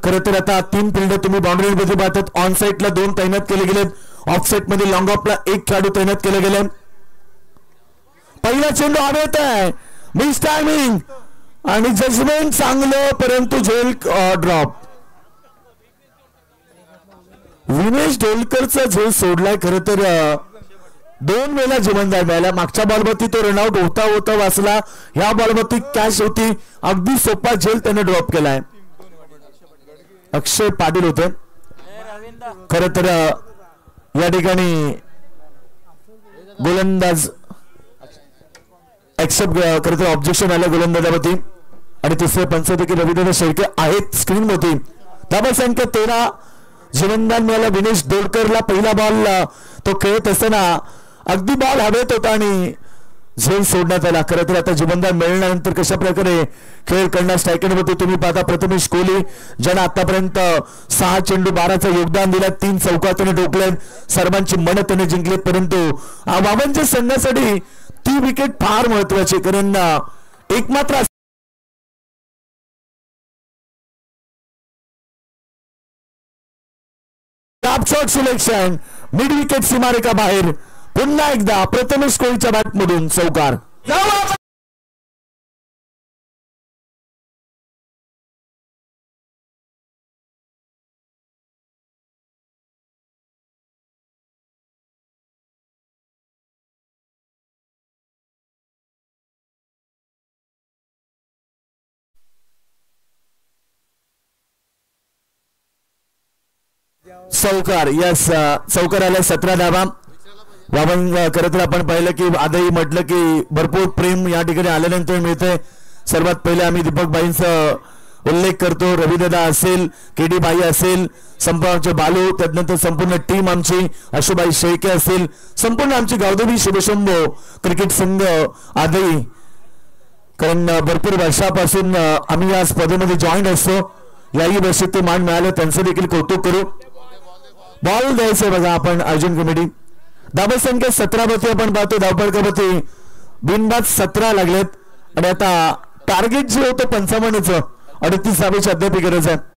खरं तर आता 3 फिल्डर तुम्ही बाउंड्री मध्ये पाहतात. ऑन साइडला 2 तैनात केले गेलेत, ऑफ साइड मध्ये लॉंग ऑफला 1 खेळाडू तैनात केले गेले. पहिला चेंडू आढळत आहे, मिस टायमिंग आणि जजमेंट चांगलं, परंतु झेल ड्रॉप. विनेश ढोलकरचा झेल सोडलाय. खरं तर 2 वेळा जीवनदान मिळाला. मागच्या बॉलवरती तो रनआउट होता होता वाचला, ह्या बॉलवरती कॅच होती, अगदी सोपा झेल त्याने ड्रॉप केलाय. अक्षय पाटील होते. खरं तर या ठिकाणी गोलंदाज एक्सेप्ट, खरं तर ऑब्जेक्शन आलं गोलंदाजावरती. आणि तिसरे पंच देखील रवींद्र शेळके आहेत स्क्रीन वरती. धाबा संख्या 13 जीवनदान मिळाला विनेश दोडकरला. पहिला बॉल तो खेळत असताना अगदी बॉल हवेत होता आणि झेल सोडण्यात आला. खरं तर आता जीवनदान मिळाल्यानंतर कशा प्रकारे खेळ करणार स्ट्रायकरवरती तुम्ही पाहता. प्रथमेश कोहली ज्यानं आतापर्यंत 6 चेंडू 12चं योगदान दिलं, 3 चौकार त्याने ठोकले, सर्वांची मन त्याने जिंकले. परंतु वावंच्या संघासाठी ती विकेट फार महत्वाची, कारण एकमात्र शॉट सिलेक्शन मिड विकेट सीमारेखा बाहेर. पुन्हा एकदा प्रथमेश कोहलीच्या बॅटमधून चौकार. चौकार, यस चौकार आला. 17 धावा. वावन खरं तर आपण पाहिलं की आजही म्हटलं की भरपूर प्रेम या ठिकाणी आल्यानंतर मिळतंय. सर्वात पहिले आम्ही दीपक भाईंचा उल्लेख करतो. रविदादा असेल, केडी भाई असेल, संपूर्ण बालू, त्यानंतर संपूर्ण टीम आमची, आशुभाई शेळके असेल, संपूर्ण आमची गावदेवी शुभशंभो क्रिकेट संघ आजही, कारण भरपूर वर्षापासून आम्ही या स्पर्धेमध्ये जॉईन असतो. याही वर्षी ते मान मिळालं, त्यांचं देखील कौतुक करू. बॉल द्यायचं बघा आपण अर्जुन कमिटी. धाबा संख्या 17 वरती आपण पाहतो. धावपळकावरती बिनबाद 17 लागलेत आणि आता टार्गेट जे होतं 55चं 38 धावेची अद्याप गरज आहे.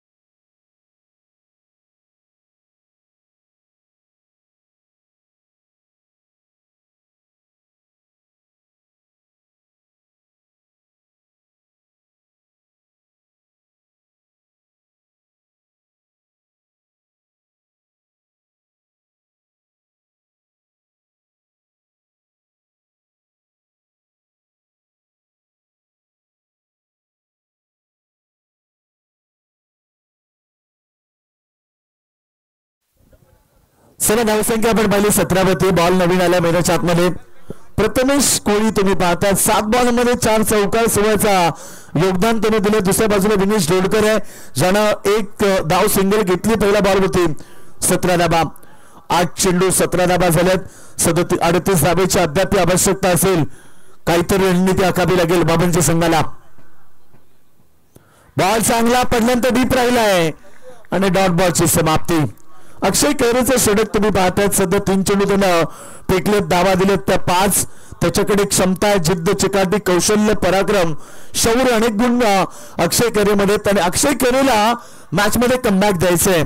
सर्व धावसंख्या आपण पाहिली 17 वरती. बॉल नवीन आल्या मैदानाच्या आतमध्ये. प्रथमेश कोहली तुम्ही पाहता 7 बॉलमध्ये 4 चौकार सोहळ्याचा योगदान त्याने दिलं. दुसऱ्या बाजूला विनेश डोडकर आहे, ज्यानं 1 धाव सिंगल घेतली पहिल्या बॉलवरती. 17 धाबा. 8 चेंडू 17 धाबा झाल्यात. 38 धावेची अद्याप आवश्यकता असेल. काहीतरी रणनीती आखावी लागेल बाबांच्या संघाला. बॉल चांगला पडल्यानंतर डीप राहिलाय आणि डॉट बॉलची समाप्ती. अक्षय खैरेचं षटक तुम्ही पाहताय. सध्या 3 चेंडू त्यानं फेकलेत, धावा दिलेत त्या 5. त्याच्याकडे क्षमता आहे, जिद्द, चिकाटी, कौशल्य, पराक्रम, शौर्य, अनेक गुण अक्षय खैरेमध्ये. आणि अक्षय खैरेला मॅच मध्ये कमबॅक द्यायचंय.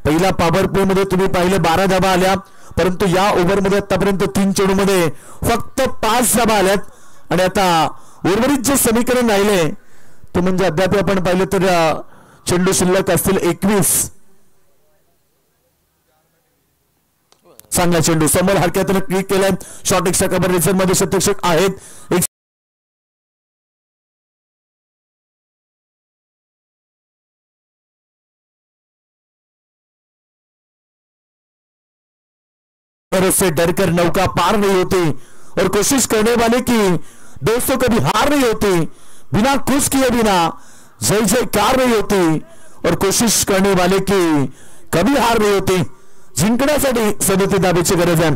पहिला पॉवर प्ले मध्ये तुम्ही पाहिलं 12 धावा आल्या, परंतु या ओव्हरमध्ये आतापर्यंत 3 चेंडू मध्ये फक्त 5 धावा आल्यात. आणि आता उर्वरित जे समीकरण राहिले ते म्हणजे अद्याप आपण पाहिलं तर चेंडू शिल्लक असतील 21. चांगला चेंडू समोर हरकतीने क्लिक केलाय. शॉर्ट एक्स्ट्रा कव्हर रिझर्व्ह मध्ये शतक्षक आहेत. से डरकर नौका पार नहीं होती और कोशिश करने वाले की दोस्तों कभी हार नहीं होती. बिना खुश किए बिना जय जयकार नहीं होती और कोशिश करने वाले की कभी हार नहीं होती. जिंकण्यासाठी 37 धावेची गरज आहे.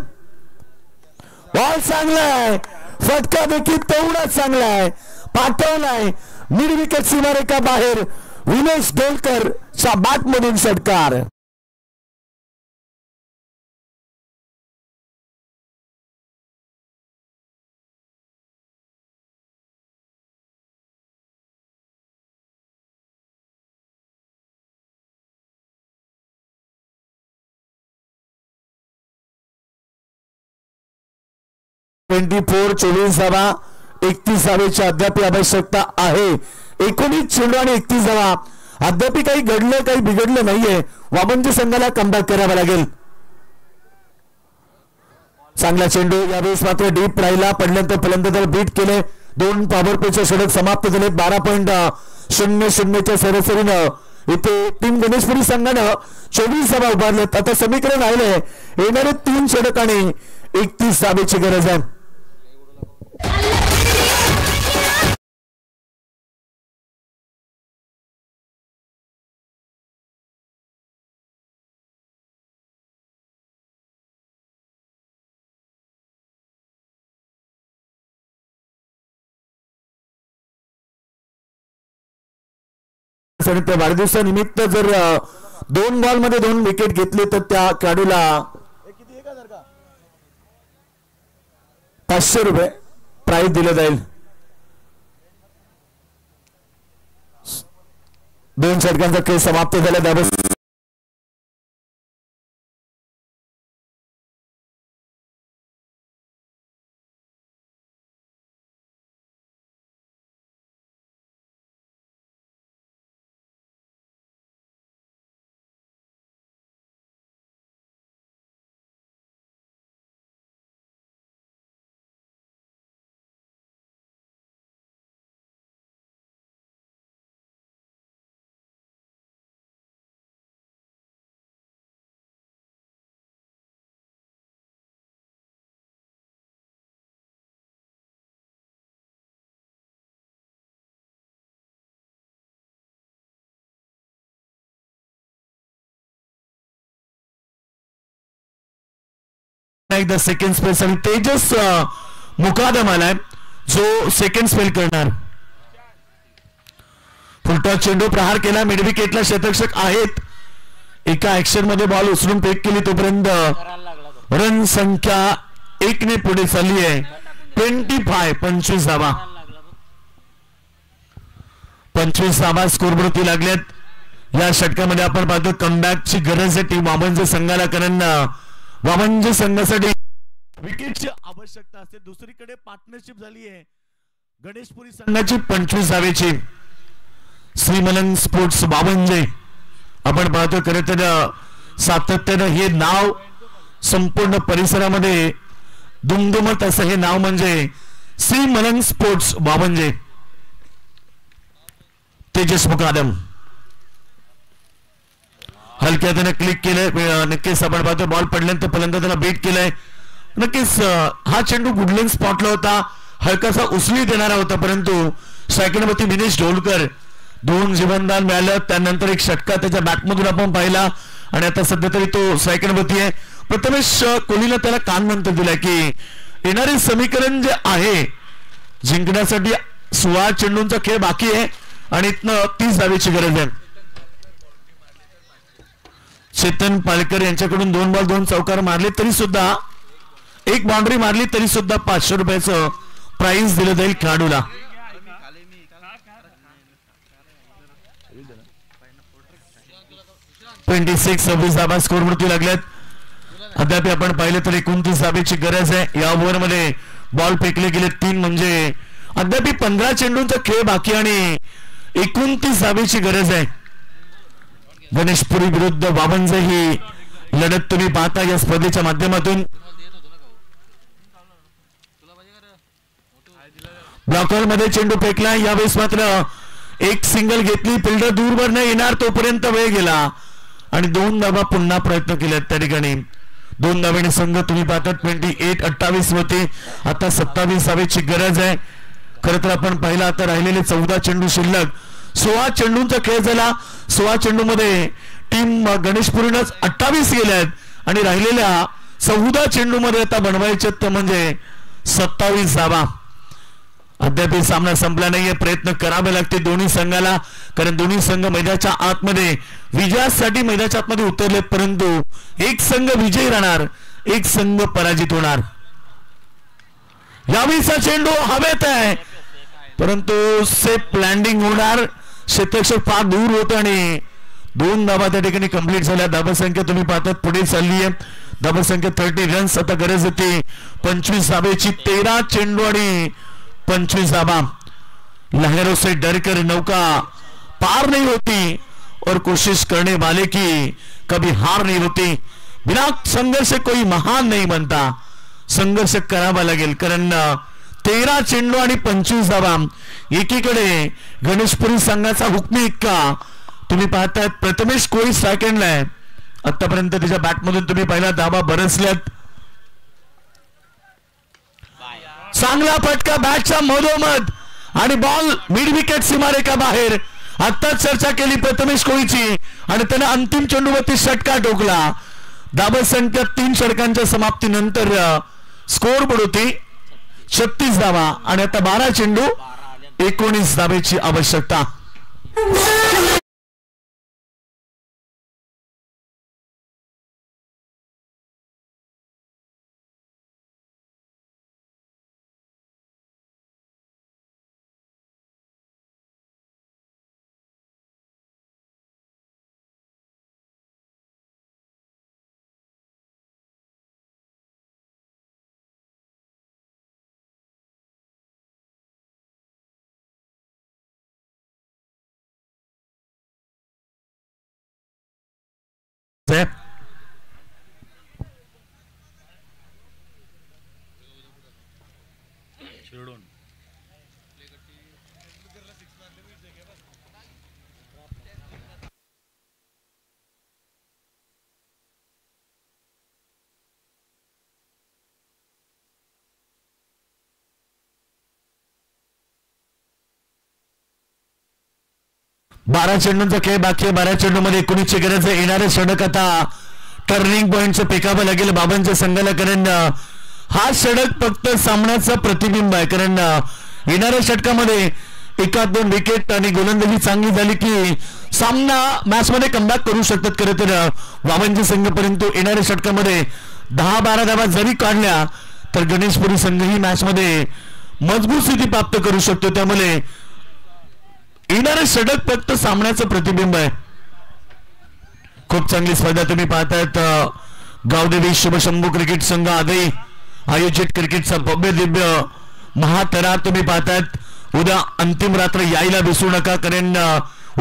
बॉल चांगला आहे, फटका देखील तेवढाच चांगला आहे. पाठवलाय मिड विकेट सीमारेखा बाहेर विनेश डोलकर च्या बॅट मधून षटकार. चोवीस धावा 31 धावेची अद्याप आवश्यकता आहे. 19 चेंडू आणि 31 धावा. अद्याप काही घडलं काही बिघडलं नाहीये. वामनजी संघाला कमबॅक करावा लागेल. चांगला चेंडू यावेळेस मात्र डीप राहिला. पडल्यानंतर फलंदाजाला बीट केले. 2 पॉवर प्लेचे षटक समाप्त झाले. 12.00च्या सरासरीनं इथे टीम गणेशपुरी संघानं 24 धावा उभारल्यात. आता समीकरण राहिले येणारे 3 षटक आणि 31 धावेची गरज आहे. त्या वाढदिवसानिमित्त जर 2 बॉल मध्ये 2 विकेट घेतले तर त्या खेळाडूला 500 रुपये प्राइज दिलं जाईल. 2 षटकांचा खेळ समाप्त झाला. त्यावेळेस एकदा सेकंड स्पेल आणि तेजस मुकादम आलाय जो सेकंड स्पेल करणार. फुलटॉस चेंडू प्रहार केला. मिड विकेटला शतरक्षक आहेत. एका ऍक्शन मध्ये बॉल उचलून फेक केली तोपर्यंत रन संख्या 1 ने पुढे चालली आहे. 25 धावा. 25 धावा स्कोरवरती लागल्यात. या षटकामध्ये आपण पाहतो कमबॅकची गरज आहे टीम वामनजे संघाला. कारण वामनजे संघासाठी विकेटची आवश्यकता असते. दुसरीकडे पार्टनरशिप झाली आहे गणेशपुरी संघाची 25 धावेची. श्रीमलन स्पोर्ट्स वामनजे आपण पाहतो. खरं तर सातत्यानं हे नाव संपूर्ण परिसरामध्ये दुमदुमत असं हे नाव म्हणजे श्रीमलन स्पोर्ट्स वामनजे. तेजस मुकादम हलक्या त्याने क्लिक केलंय. नक्कीच आपण पाहतो बॉल पडल्यानंतर फलंदाजाला बीट केलंय. नक्कीच हा चेंडू गुडलेन स्पॉटला होता. हलकासा उचली देणारा होता परंतु सेकंडवरती विनेश ढोलकर 2 जीवनदान मिळालं. त्यानंतर एक षटका त्याच्या बॅटमधून आपण पाहिला आणि आता सध्या तरी तो सेकंडवरती आहे. प्रथमेश कोहलीला त्याला कानमंत्र दिलाय की येणारे समीकरण जे आहे जिंकण्यासाठी 16 चेंडूंचा खेळ बाकी आहे आणि इथनं 30 धावेची गरज आहे. चेतन पालकर यांच्याकडून 2 बॉल 2 चौकार मारले तरी सुद्धा, 1 बाउंड्री मारली तरी सुद्धा 500 रुपयाचं प्राइज दिलं जाईल खेळाडूला. (26-26) धावा स्कोरवरती लागल्यात. अद्याप आपण पाहिलं तर 29 धावेची गरज आहे. या ओव्हर मध्ये बॉल फेकले गेले 3 म्हणजे अद्याप 15 चेंडूंचा खेळ बाकी आणि 29 धावेची गरज आहे. गणेशपुरी विरुद्ध वामनजे ही लढत तुम्ही पाहता या स्पर्धेच्या माध्यमातून. ब्लॉकआउट मध्ये चेंडू फेकला. यावेळेस मात्र एक सिंगल घेतली. फिल्डर दूरवर न येणार तोपर्यंत वेळ गेला आणि 2 धावा पुन्हा प्रयत्न केले. त्या ठिकाणी 2 धावेने संघ तुम्ही पाहता 28-28 होते. आता 27 धावेची गरज आहे. खरं तर आपण पाहिलं आता राहिलेले 14 चेंडू शिल्लक. 16 चेंडूंचा खेळ झाला. 16 चेंडू मध्ये टीम गणेशपुरीनंच 28 गेल्यात आणि राहिलेल्या 14 चेंडू मध्ये आता बनवायचे म्हणजे 27 धावा. अद्याप सामना संपला नाहीये, प्रयत्न करावे लागते दोन्ही संघाला, कारण दोन्ही संघ मैदानाच्या आतमध्ये विजयासाठी मैदानाच्या आतमध्ये उतरले, परंतु एक संघ विजयी राहणार, एक संघ पराजित होणार. यावेळीचा चेंडू हवेत आहे, परंतु सेफ लँडिंग होणार. क्षेत्ररक्षक फार दूर होते आणि 2 धावा त्या ठिकाणी कंप्लीट झाल्या. धावसंख्या तुम्ही पाहतात पुढे चालली आहे. धावसंख्या 30 रन्स. आता गरज होती 25 धावेची. 13 चेंडू आणि 25 धावा. लहरों से डरकर नौका पार नहीं होती और कोशिश करने वाले की कभी हार नहीं होती. बिना संघर्ष कोई महान नहीं बनता. संघर्ष करावा लागेल, कारण 13 चेंडू आणि 25 धावा. एकीकडे गणेशपुरी संघाचा हुकमी इक्का तुम्ही पाहतायत. प्रथमेश कोळी सेकंडला आहे. आतापर्यंत त्याच्या बॅटमधून तुम्ही पहिला धावा बरसल्यात. चांगला फटका बॅटच्या मधोमध आणि बॉल मिड विकेट सीमारेखा बाहेर. आता चर्चा केली प्रथमेश कोळीची आणि त्याने अंतिम चेंडूवरती षटका ठोकला. धावा संख्या 3 षटकांच्या समाप्तीनंतर स्कोर बोर्ड होती 36 धावा आणि आता 12 चेंडू 19 धावेची आवश्यकता. बारा चेंडूंचा खेळ बाकी आहे. 12 चेंडूमध्ये 19ची गरज आहे. येणारे षटक आता टर्निंग पॉइंटचं पेकावं लागेल बाबांच्या संघाला, कारण हा षटक फक्त सामन्याचं प्रतिबिंब आहे. कारण येणाऱ्या षटकामध्ये 1-2 विकेट आणि गोलंदाजी चांगली झाली की सामना मॅच मध्ये कमबॅक करू शकतात. खरं तर बाबांचे संघ, परंतु येणाऱ्या षटकामध्ये 10-12 धावा जरी काढल्या तर गणेशपुरी संघ ही मॅच मध्ये मजबूत स्थिती प्राप्त करू शकतो. त्यामुळे येणारे षटक फक्त सामन्याचं प्रतिबिंब आहे. खूप चांगली स्पर्धा तुम्ही पाहतायत. गावदेवी शुभशंभू क्रिकेट संघ आदई आयोजित क्रिकेटचा भव्य दिव्य महातरा तुम्ही पाहतायत. उद्या अंतिम रात्र यायला विसरू नका, कारण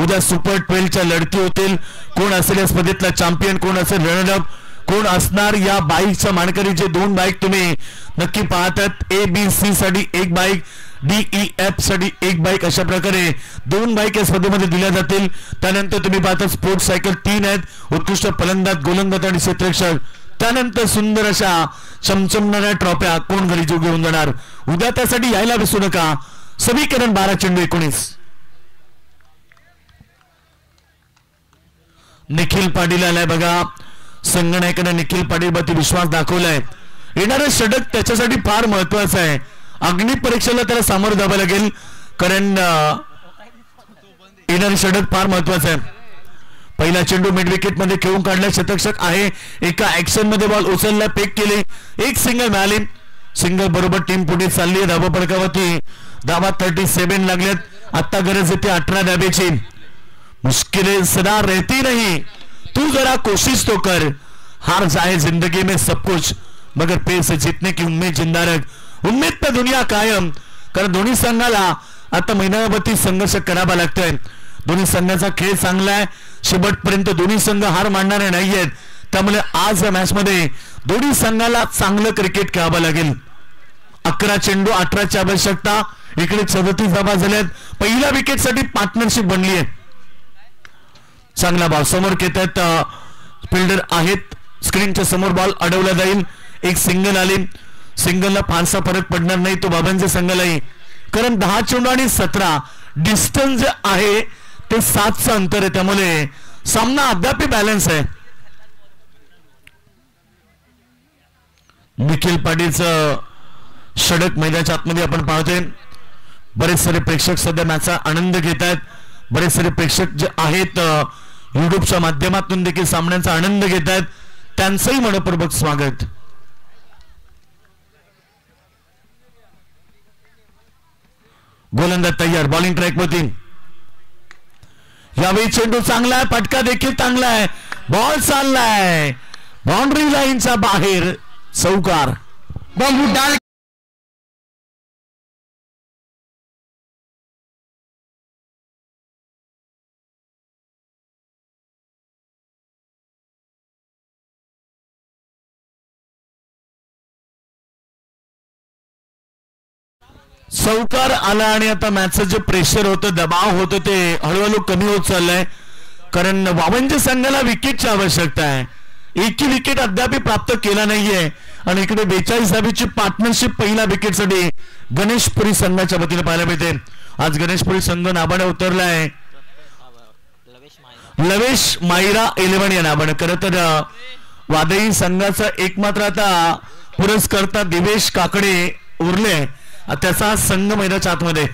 उद्या सुपर 12च्या लढती होतील. कोण असेल या स्पर्धेतला चॅम्पियन, कोण असेल रनर अप, कोण असणार या बाईकचा मानकरी. जे 2 बाईक तुम्ही नक्की पाहतात. ABC साठी 1 बाईक, DEF साठी 1 बाईक, अशा प्रकारे 2 बाईक या स्पर्धेमध्ये दिल्या जातील. त्यानंतर तुम्ही पाहता स्पोर्ट्स सायकल 3 आहेत. उत्कृष्ट फलंदाज, गोलंदाज आणि क्षेत्ररक्षक. त्यानंतर सुंदर अशा चमचमणाऱ्या ट्रॉफ्या कोण घरी जीव घेऊन जाणार. उद्या त्यासाठी यायला विसरू नका. समीकरण 12 चेंडू 19. निखिल पाटील आलाय बघा. संगणकाने निखिल पाटीलवरती विश्वास दाखवलाय. येणारं षटक त्याच्यासाठी फार महत्वाचं आहे. अग्नि परीक्षेला त्याला सामोरं जावं लागेल, कारण येणारं षटक फार महत्वाचं आहे. पहिला चेंडू मिड विकेट मध्ये खेळून काढला. शतकक्षक आहे. एका ऍक्शन मध्ये बॉल उचलला, पेक केले, 1 सिंगल मिळाली. सिंगल बरोबर टीम पुढे चालली. धावा फलकावरती धावा 37 लागल्यात. आता गरज येते 18 धावेची. मुश्किलें सदा रहती नहीं, तू जरा कोशिश तो कर. हार जाए जिंदगी में सब कुछ, मगर पेड़ से जीतने की उम्मीद जिंदा रख. उम्मीद पे दुनिया कायम. कारण दोन्ही संघाला आता मैदानावरती संघर्ष करावा लागतोय. दोन्ही संघाचा खेळ चांगला आहे. शेवटपर्यंत दोन्ही संघ हार मानणारे नाहीयेत. त्यामुळे आज या मॅच मध्ये दोन्ही संघाला चांगलं क्रिकेट खेळावं लागेल. 11 चेंडू 18ची आवश्यकता. इकडे 37 धावा झाल्यात. पहिल्या विकेट साठी पार्टनरशिप बनली आहे. चांगला बॉल समोर घेतात. फिल्डर आहेत. स्क्रीनच्या समोर बॉल अडवला जाईल. 1 सिंगल आली. सिंगलला फारसा फरक पडणार नाही तो बाबांच्या संघालाही, कारण 10 चेंडू आणि 17 डिस्टन्स जे आहे ते 7चं अंतर आहे. त्यामुळे सामना अद्याप बॅलन्स आहे. निखिल पाटीलचं षटक मैदानाच्या आतमध्ये आपण पाहतोय. बरेच सारे प्रेक्षक सध्या मॅचचा आनंद घेत आहेत. बरेच सारे प्रेक्षक जे आहेत युट्यूबच्या माध्यमातून देखील सामन्याचा आनंद घेत आहेत, त्यांचंही मनपूर्वक स्वागत. गोलंदाज तयार, बॉलिंग ट्रॅक वरती. यावेळी चेंडू चांगला आहे, फटका देखील चांगला आहे, बॉल चाललाय बाउंड्री लाईनच्या बाहेर, चौकार. बॉल डाल चौकार आला आणि आता मॅचचं जे प्रेशर होतं, दबाव होतं, ते हळूहळू कमी होत चाललंय. कारण वावंजे संघाला विकेटची आवश्यकता आहे. एकही विकेट अद्याप प्राप्त केला नाहीये आणि इकडे 42 धावेची पार्टनरशिप पहिल्या विकेटसाठी गणेशपुरी संघाच्या वतीने पाहायला मिळते. आज गणेशपुरी संघ नाबाने उतरलाय लवेश मायरा 11 या नाबाने. खरं तर वादळी संघाचा एकमात्र आता पुरस्कर्ता दिवेश काकडे उरले, त्याचा संघ मैदानाच्या आतमध्ये.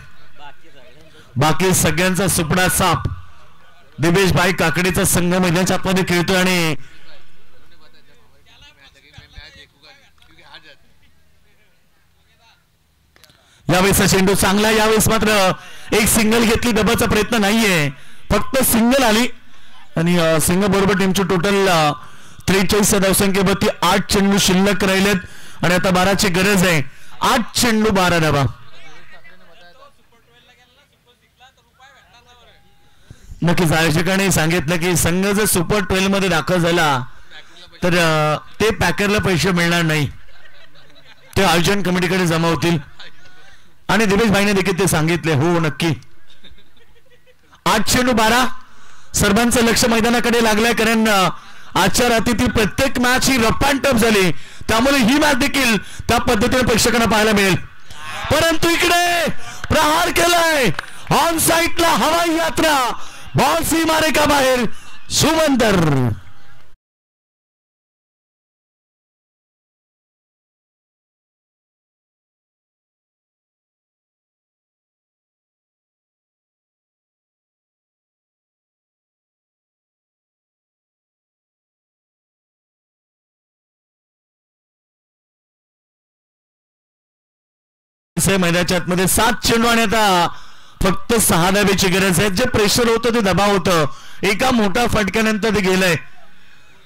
बाकी सगळ्यांचा सुपडा साप दिवेश भाई काकडेचा संघ मैदानाच्या आतमध्ये खेळतोय आणि यावेळेस चेंडू चांगला. यावेळेस मात्र एक सिंगल घेतली, डबाचा प्रयत्न नाहीये, फक्त सिंगल आली आणि सिंगल बरोबर टीमची टोटल 43 धावसंख्येवरती 8 चेंडू शिल्लक राहिलेत आणि आता 12ची गरज आहे. 8 चेंडू 12 धावा. नक्कीच आयोजकांनी सांगितलं की संघ जर सुपर 12 मध्ये दाखल झाला तर ते पॅकरला पैसे मिळणार नाही, ते आयोजन कमिटीकडे जमा होतील आणि दिवेश भाईने देखील ते सांगितले. हो नक्की. 8 चेंडू 12. सर्वांचं लक्ष मैदानाकडे लागलंय, कारण आजच्या रात्रीतील प्रत्येक match he rough and tough झाली, त्यामुळे ही मॅच देखील त्या पद्धतीने प्रेक्षकांना पाहायला मिळेल. परंतु इकडे प्रहार केलाय ऑन साइडला, हवाई यात्रा, बॉल सीमारेखा बाहेर, सुमंतर. मैदानाच्या आतमध्ये 7 चेंडू आणि आता फक्त 6 धावेची गरज आहे. जे प्रेशर होतं ते दबाव होतं, एका मोठ्या फटक्यानंतर ते गेलंय.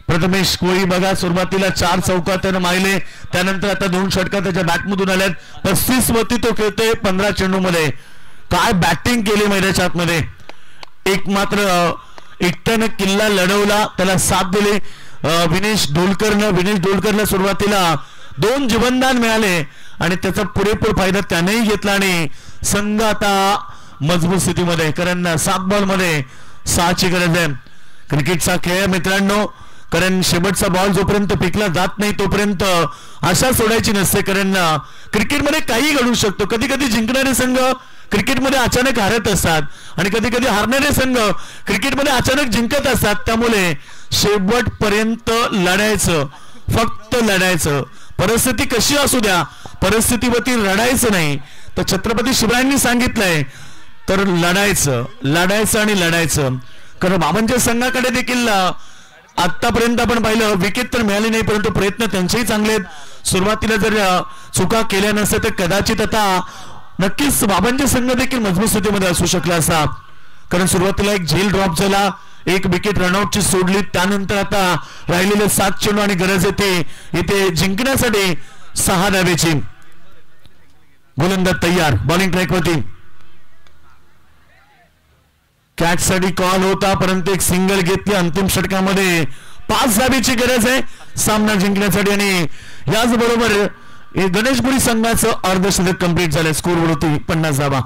प्रथमेश कोळी बघा, सुरुवातीला 4 चौकार त्यानं मारले, त्यानंतर आता 2 षटकार त्याच्या बॅटमधून आल्यात. 35 वरती तो खेळतोय 15 चेंडू मध्ये. काय बॅटिंग केली मैदानाच्या आतमध्ये. एक मात्र एकट्यानं किल्ला लढवला, त्याला साथ दिली विनेश डोलकरला सुरुवातीला 2 जीवनदान मिळाले आणि त्याचा पुरेपूर फायदा त्यानेही घेतला आणि संघ आता मजबूत स्थितीमध्ये, कारण 7 बॉल मध्ये 6ची गरज आहे. क्रिकेटचा खेळ मित्रांनो, कारण शेवटचा बॉल जोपर्यंत पिकला जात नाही तोपर्यंत आशा सोडायची नसते, कारण क्रिकेटमध्ये काही घडू शकतो. कधी कधी जिंकणारे संघ क्रिकेटमध्ये अचानक हारत असतात आणि कधी कधी हारणारे संघ क्रिकेटमध्ये अचानक जिंकत असतात. त्यामुळे शेवटपर्यंत लढायचं, फक्त लढायचं. परिस्थिती कशी असू द्या, परिस्थितीवरती लढायचं नाही. तर छत्रपती शिवरायांनी सांगितलंय तर लढायचं आणि लढायचं. कारण बाबांच्या संघाकडे देखील आतापर्यंत आपण पाहिलं विकेट तर मिळाली नाही, परंतु प्रयत्न त्यांचेही चांगले आहेत. सुरुवातीला जर चुका केल्या नसत्या तर कदाचित आता नक्कीच बाबांचे संघ देखील मजबूत स्थितीमध्ये असू शकला असता. कारण सुरुवातीला एक झेल ड्रॉप झाला, एक विकेट रनआउटची सोडली, त्यानंतर आता राहिलेले 7 चेंडू आणि गरज येते इथे जिंकण्यासाठी 6 धावेची. गोलंदाज तयार, बॉलिंग ट्रॅक वरती. कॅच साठी कॉल होता, परंतु एक सिंगल घेतली. अंतिम षटकामध्ये 5 धावेची गरज आहे सामना जिंकण्यासाठी आणि याचबरोबर गणेशपुरी संघाचं अर्धशतक कंप्लीट झालंय. स्कोर वरती 50 धावा.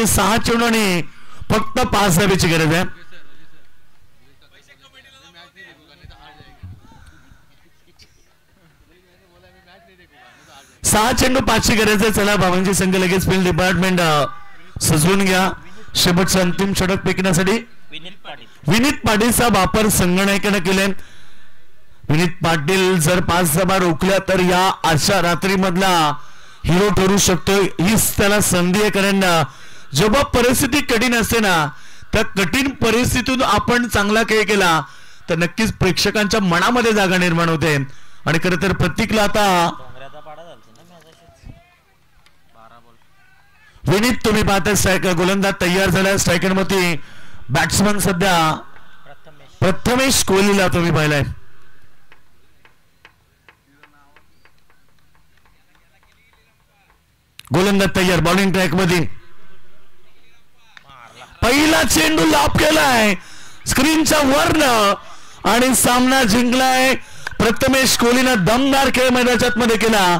6 चेंडू आणि फक्त 5 धाब्याची गरज आहे. सहा चेंडू 5 ची गरज आहे. चला भावांची संघ लगेच फील्ड डिपार्टमेंट सजवून घ्या. शेवटचा अंतिम षटक फेकण्यासाठी विनीत पाटीलचा वापर संगणकाने केले. विनीत पाटील जर 5 धाबा रोखल्या तर या आजच्या रात्री मधला हिरो ठरू शकतो. हीच त्याला संधी आहे. कारण जेव्हा परिस्थिती कठीण असते ना त्या कठीण परिस्थितीतून आपण चांगला खेळ केला तर नक्कीच प्रेक्षकांच्या मनामध्ये जागा निर्माण होते. आणि खरं तर प्रतीकला आता विनीत तुम्ही पाहता स्ट्रायकर गोलंदाज तयार झाला. स्ट्रायकर मध्ये बॅट्समन सध्या प्रथमेश कोहलीला तुम्ही पाहिलाय. गोलंदाज तयार बॉलिंग ट्रॅक मध्ये पहिला चेंडू लाभ केलाय स्क्रीनच्या वरन आणि सामना जिंकलाय. प्रथमेश कोहलीनं दमदार खेळ मैदानात मध्ये केला.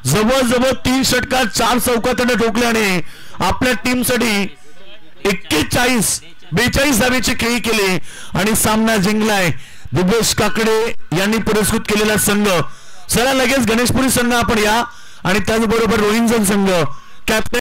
जवळजवळ 3 षटकात 4 चौकात ठोकले आणि आपल्या टीमसाठी 42 धावेची खेळी केली आणि सामना जिंकलाय. दिवेश काकडे यांनी पुरस्कृत केलेला संघ. चला लगेच गणेशपुरी संघ आपण या आणि त्याचबरोबर रोहिंजन संघ कॅप्टन